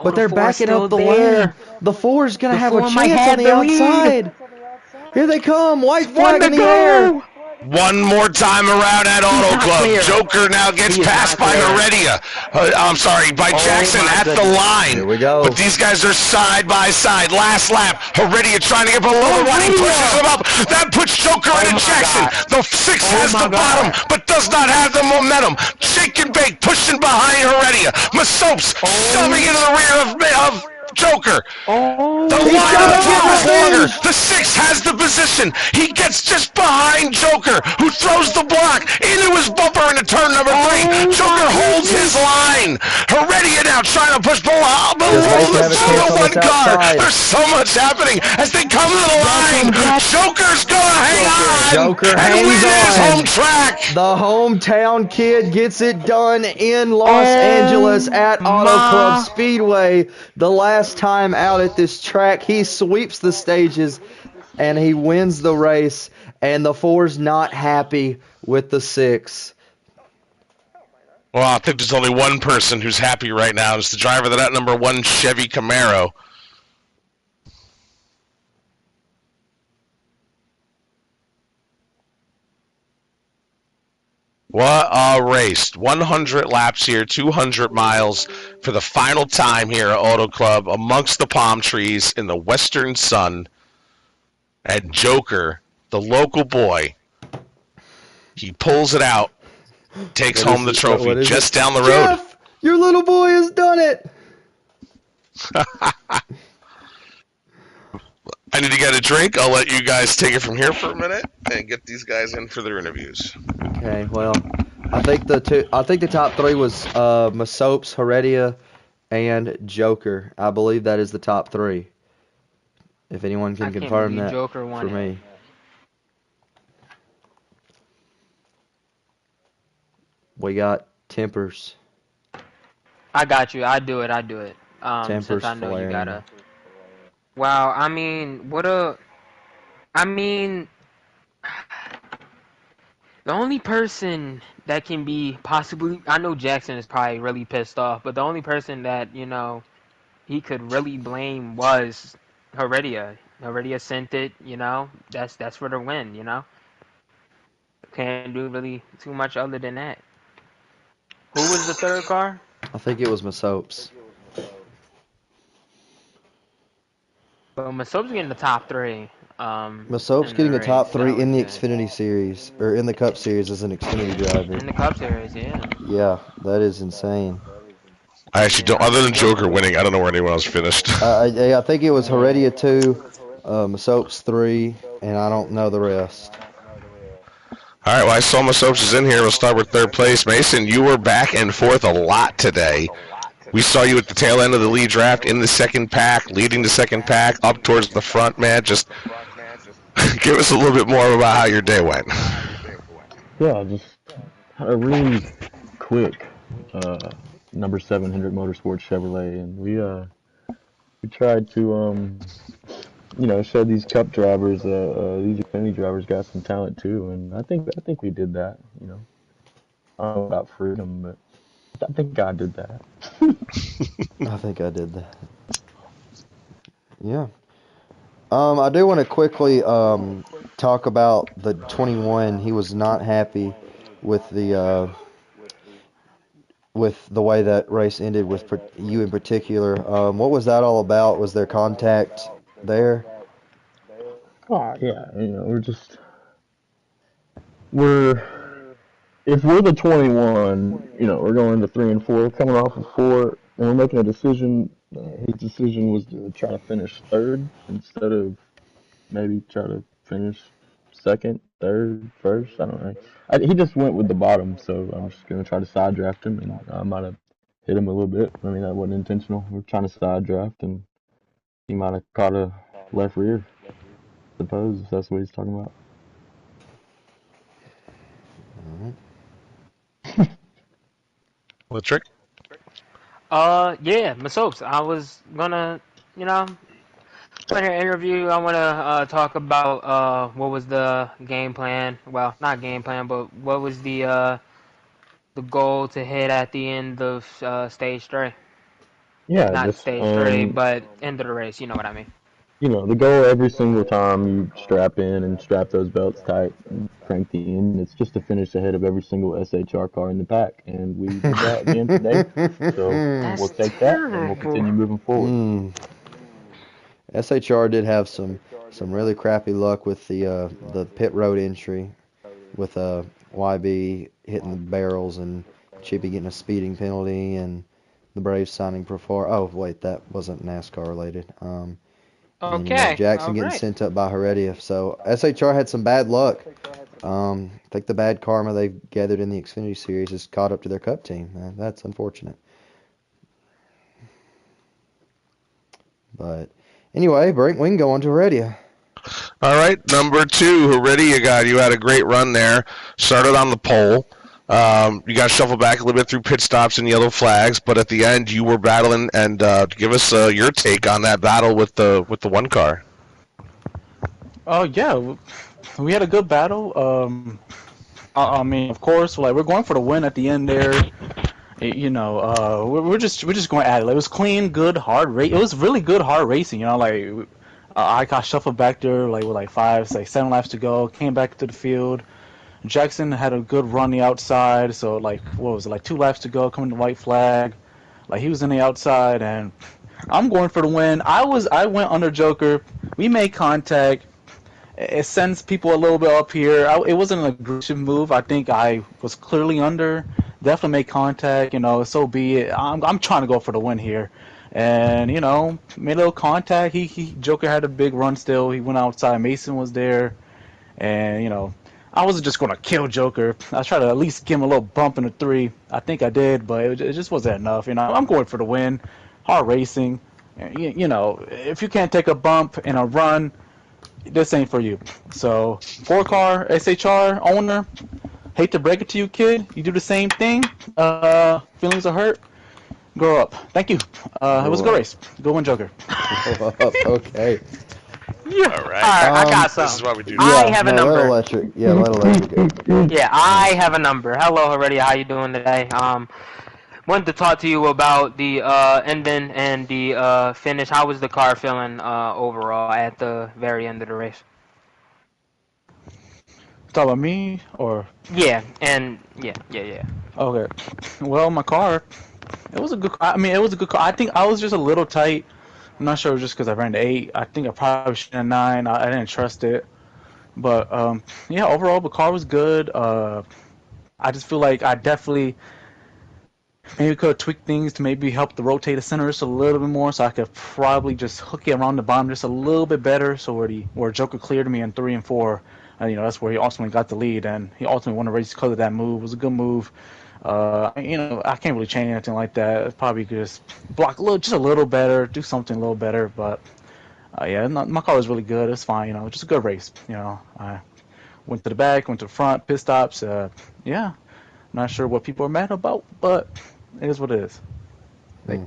But the they're 4's backing still up the there. lane. The 4's going to The have a 4 might chance have on the the lead. outside. Here they come. White One flag to in the go. air. One more time around at Auto not Club. clear. Joker now gets He is passed not by clear. Heredia. I'm sorry, by Jackson my at the goodness. line. Here we go. But these guys are side by side. Last lap. Heredia trying to get below the one. He pushes him up. That puts Joker into my Jackson. God. The 6 has my the bottom, God. but does not have the momentum. Shake and bake, pushing behind Heredia. Masopes shoving into the rear of Joker. Oh, The He's line got of the a top is longer. revenge. The 6 has the position. He gets just behind Joker, who throws the block into his bumper into turn number 3. Joker holds his line. Heredia now trying to push below Does Mason the have a chance on one this car. outside? There's so much happening as they come to the line. Joker's gonna hang on Joker and hangs win his on. home track. The hometown kid gets it done in Los Angeles at Auto Club Speedway. The last time out at this track, he sweeps the stages and he wins the race. And the 4's not happy with the 6. Well, I think there's only one person who's happy right now. It's the driver of that number 1 Chevy Camaro. What a race. 100 laps here, 200 miles for the final time here at Auto Club amongst the palm trees in the western sun. And Joker, the local boy, he pulls it out, takes home the trophy just down the road. Jeff, your little boy has done it. I need to get a drink. I'll let you guys take it from here for a minute and get these guys in for their interviews. Okay, well, I think the top 3 was Masopes, Heredia, and Joker. I believe that is the top 3. If anyone can confirm that Joker won for me. We got Tempers. I got you. I do it. Tempers Since I know flaring. you gotta. Wow. I mean, the only person that can be possibly, I know Jackson is probably really pissed off, but the only person that, he could really blame was Heredia. Heredia sent it, that's for the win, Can't do really too much other than that. Who was the third car? I think it was Masopes. But Masop's getting the top 3. Masopes in getting the race. top 3 That in the was good. Xfinity Series, or in the Cup Series as an Xfinity driver. In the Cup Series, yeah. Yeah, that is insane. I actually don't, other than Joker winning, I don't know where anyone else finished. I think it was Heredia 2, Masopes 3, and I don't know the rest. All right, well, I saw Masopes is in here. We'll start with third place. Mason, you were back and forth a lot today. We saw you at the tail end of the lead draft in the second pack, leading the second pack, up towards the front, man. Just give us a little bit more about how your day went. Yeah, just had a really quick number 700 Motorsports Chevrolet, and we tried to show these Cup drivers, these Xfinity drivers got some talent too, and I think we did that. I don't know about freedom, but I think God did that. I think I did that. Yeah. I do want to quickly talk about the 21. He was not happy with the with the way that race ended with you in particular. What was that all about? Was there contact there? Oh yeah, we're if we're the 21, we're going to 3 and 4, coming off of 4, and we're making a decision. His decision was to try to finish third instead of maybe try to finish second, third, first. I don't know. He just went with the bottom, so I'm just gonna try to side draft him, and I might have hit him a little bit. I mean, that wasn't intentional. We're trying to side draft, and he might have caught a left rear. Suppose if that's what he's talking about. Mhm. What trick? Yeah, Masopes. I was gonna, you know, in your interview, I wanna talk about what was the game plan. Well, not game plan, but what was the goal to hit at the end of stage three? Yeah, Not just stage three, but end of the race. You know what I mean? the goal every single time you strap in and strap those belts tight and crank the in, it's just to finish ahead of every single SHR car in the pack, and we did that again today. So we'll That's take that and we'll terrible. continue moving forward. mm. SHR did have some really crappy luck with the pit road entry with YB hitting the barrels and Chippy getting a speeding penalty and the Braves signing Profor. Oh wait, that wasn't NASCAR related. And then Okay, Jackson all getting right. sent up by Heredia. So SHR had some bad luck. I think the bad karma they've gathered in the Xfinity Series has caught up to their Cup team. That's unfortunate. But anyway, Brink, we can go on to Heredia. All right, number 2, Heredia God. You had a great run there. Started on the pole. You got shuffled back a little bit through pit stops and yellow flags, but at the end you were battling. And give us your take on that battle with the one car. Oh yeah, we had a good battle. I mean, of course, like we're going for the win at the end there. We're just going at it. Like, it was clean, good, hard race. It was really good, hard racing. I got shuffled back there like with like 7 laps to go. Came back to the field. Jackson had a good run the outside. So like, what was it, like 2 laps to go? Coming to white flag. Like he was in the outside, and I'm going for the win. I went under Joker. We made contact. It sends people a little bit up here. It wasn't an aggressive move. I think I was clearly under. Definitely made contact. So be it. I'm trying to go for the win here, and made a little contact. He Joker had a big run still. He went outside. Mason was there, and I wasn't just gonna kill Joker. I was trying to at least give him a little bump in the three. I think I did, but it just wasn't enough. I'm going for the win. Hard racing. If you can't take a bump in a run, this ain't for you. So, 4 car SHR owner, hate to break it to you, kid. You do the same thing. Feelings are hurt. Grow up. Thank you. It was a Grow good up. race. Good one, Joker. Grow up. Okay. Yeah. All All right, right, I got this is some. why we do I Yeah. this. have a No, let number. electric. Yeah, let electric go. Yeah, I have a number. Hello, already. How you doing today? Wanted to talk to you about the ending and the finish. How was the car feeling overall at the very end of the race? Talk about me or Yeah, and yeah. okay. Well, my car. It was a good. I mean, it was a good car. I think I was just a little tight. I'm not sure it was just because I ran the 8. I think I probably should have 9. I didn't trust it. But yeah, overall the car was good. I just feel like I definitely maybe could have tweaked things to maybe help the rotator center just a little bit more, so I could probably just hook it around the bottom just a little bit better. So where Joker cleared me in 3 and 4, that's where he ultimately got the lead, and he ultimately won the race because of that move. It was a good move. I can't really change anything like that. Probably could just block just a little better, do something a little better. But yeah, my car was really good. It's fine. Just a good race. I went to the back, went to the front, pit stops. Yeah, not sure what people are mad about, but it is what it is. Hmm.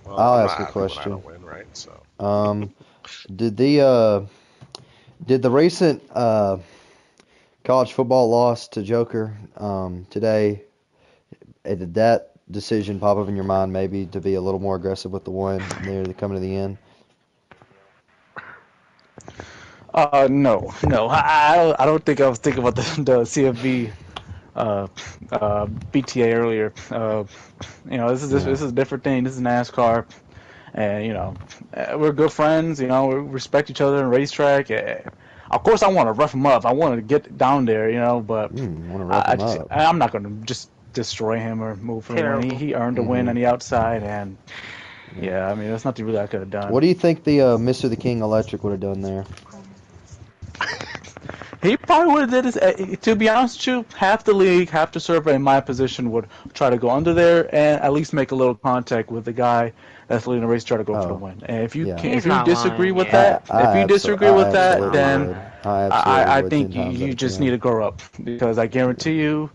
Well, I'll I'm ask not a happy when I question. don't win, right? So. Um, did the recent college football loss to Joker today, did that decision pop up in your mind maybe to be a little more aggressive with the one near the coming to the end? No. I don't think I was thinking about the CFB BTA earlier. This is a different thing. This is NASCAR, and we're good friends. We respect each other in racetrack. Of course, I want to rough him up. I want to get down there. But Want to rough him up. I'm not going to just destroy him or move for a win. He earned a win on the outside, and yeah, I mean, there's nothing really I could have done. What do you think the Mr. the King Electric would have done there? He probably would have did his. To be honest with you, half the league, half the server in my position would try to go under there and at least make a little contact with the guy that's leading the race, try to go for the win. And if you disagree with that, then I think you just need to grow up, because I guarantee you.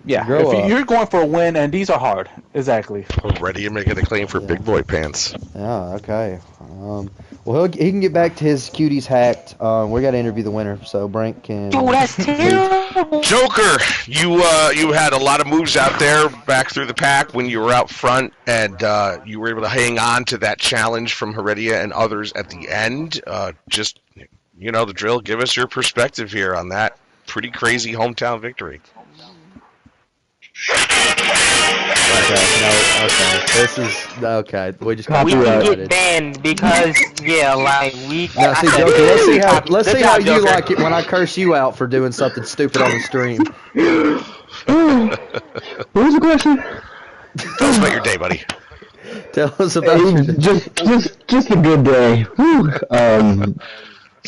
Yeah, if you're going for a win, and these are hard. Exactly. Ready to make a claim for big boy pants. Yeah, okay. Well, he can get back to his cuties hacked. We got to interview the winner, so Brink can. Dude, that's terrible. Joker, you had a lot of moves out there back through the pack when you were out front, and you were able to hang on to that challenge from Heredia and others at the end. Just, the drill. Give us your perspective here on that pretty crazy hometown victory. Okay. This is okay. We just we can get banned because we. Now, see, Joker, let's see how you like it when I curse you out for doing something stupid on the stream. What was the question? Tell us about your day, buddy. Tell us about your day. Just a good day.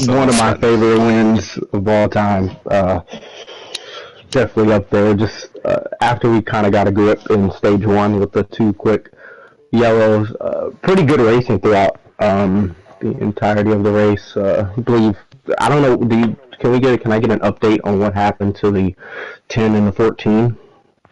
One of my favorite wins of all time. Definitely up there. Just after we kind of got a grip in stage one with the two quick yellows, pretty good racing throughout the entirety of the race. I don't know. Can I get an update on what happened to the 10 and the 14?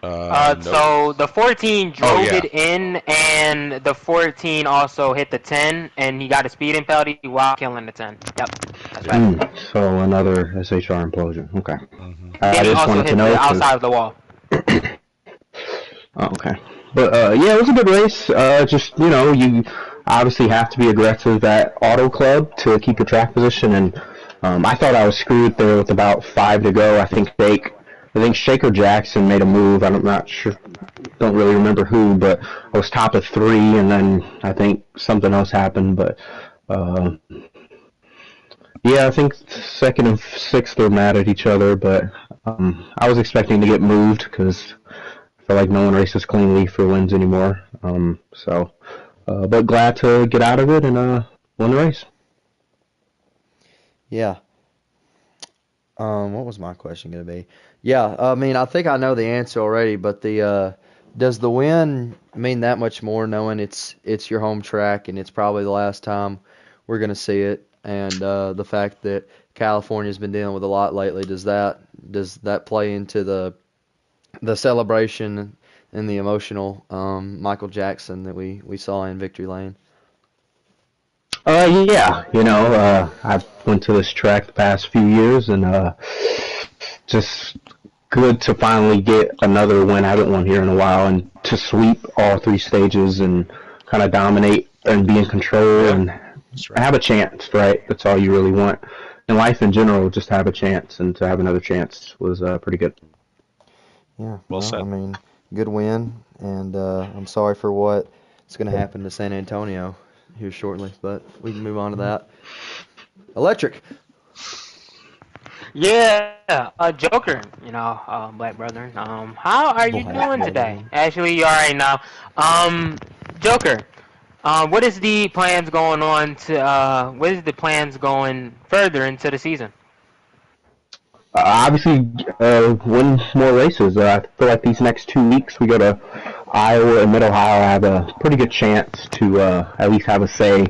No. So the 14 drove it in, and the 14 also hit the 10, and he got a speeding penalty while killing the 10. Yep, that's right. So another SHR implosion. Okay. Mm-hmm. I just wanted to know the outside of the wall. Oh, okay. But it was a good race. You obviously have to be aggressive at Auto Club to keep your track position, and I thought I was screwed there with about 5 to go. I think Shaker Jackson made a move. I'm not sure. Don't really remember who, but I was top of 3, and then I think something else happened. But I think 2nd and 6th were mad at each other. But I was expecting to get moved because I feel like no one races cleanly for wins anymore. But glad to get out of it and win the race. Yeah. What was my question going to be? Yeah, I mean, I think I know the answer already, but does the win mean that much more knowing it's your home track and it's probably the last time we're going to see it, and the fact that California's been dealing with a lot lately, does that play into the celebration and the emotional Michael Jackson that we saw in Victory Lane? I went to this track the past few years, and just good to finally get another win. I haven't won here in a while, and to sweep all 3 stages and kind of dominate and be in control and have a chance, right? That's all you really want. In life in general, just have a chance, and to have another chance was pretty good. Yeah, well said. I mean, good win, and I'm sorry for what is going to happen to San Antonio here shortly, but we can move on to that. Electric. Yeah, Joker, Black Brother. How are you doing today? Actually, you already know. Joker, what is the plans going on going further into the season? Obviously, win more races. I feel like these next 2 weeks we go to Iowa and Mid-Ohio. I have a pretty good chance to at least have a say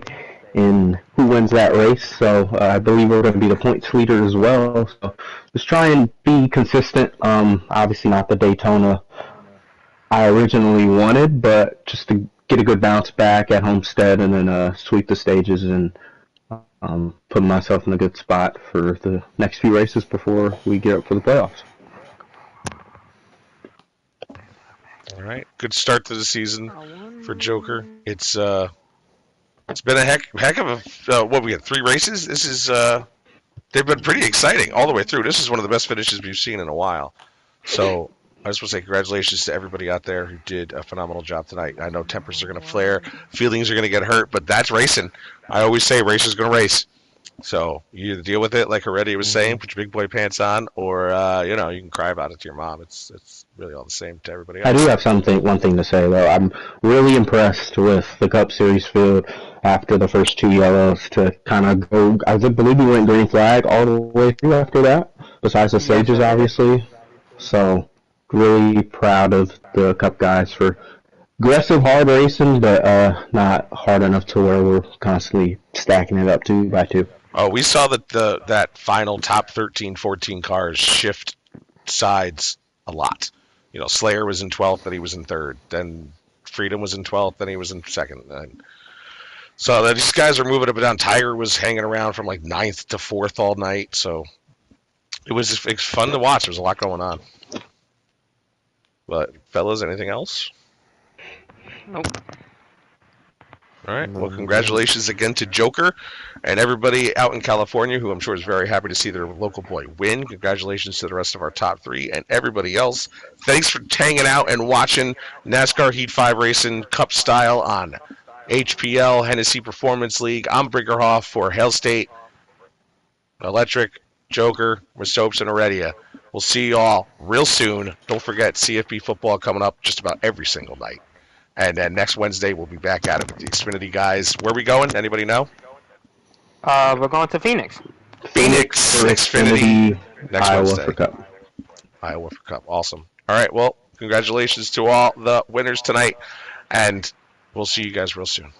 in who wins that race. So I believe we're going to be the points leader as well. So just try and be consistent. Obviously not the Daytona I originally wanted, but just to get a good bounce back at Homestead and then sweep the stages and putting myself in a good spot for the next few races before we get up for the playoffs. All right, good start to the season for Joker. It's been a heck of a what we had 3 races. This is they've been pretty exciting all the way through. This is one of the best finishes we've seen in a while. So I just want to say congratulations to everybody out there who did a phenomenal job tonight. I know tempers are going to flare, feelings are going to get hurt, but that's racing. I always say racers going to race. So you either deal with it, like Heredia was saying, put your big boy pants on, or you know, you can cry about it to your mom. It's really all the same to everybody else. I do have one thing to say though. I'm really impressed with the Cup Series field after the first 2 yellows to kind of go. I believe we went green flag all the way through after that. Besides the stages, obviously. So really proud of the Cup guys for aggressive, hard racing, but not hard enough to where we're constantly stacking it up 2 by 2. Oh, we saw that final top 13, 14 cars shift sides a lot. You know, Slayer was in 12th, then he was in 3rd. Then Freedom was in 12th, then he was in 2nd. And so these guys are moving up and down. Tiger was hanging around from like 9th to 4th all night. So it was fun to watch. There was a lot going on. But, fellas, anything else? Nope. All right. Well, congratulations again to Joker and everybody out in California who I'm sure is very happy to see their local boy win. Congratulations to the rest of our top 3 and everybody else. Thanks for hanging out and watching NASCAR Heat 5 Racing Cup Style on HPL Hennessy Performance League. I'm Briggerhoff for Hail State, Electric, Joker, Mistopes, and Heredia. We'll see you all real soon. Don't forget CFB football coming up just about every single night. And then next Wednesday, we'll be back at it with the Xfinity guys. Where are we going? Anybody know? We're going to Phoenix. Phoenix, for Xfinity, next Iowa Wednesday. for Cup. Iowa for Cup. Awesome. All right, well, congratulations to all the winners tonight, and we'll see you guys real soon.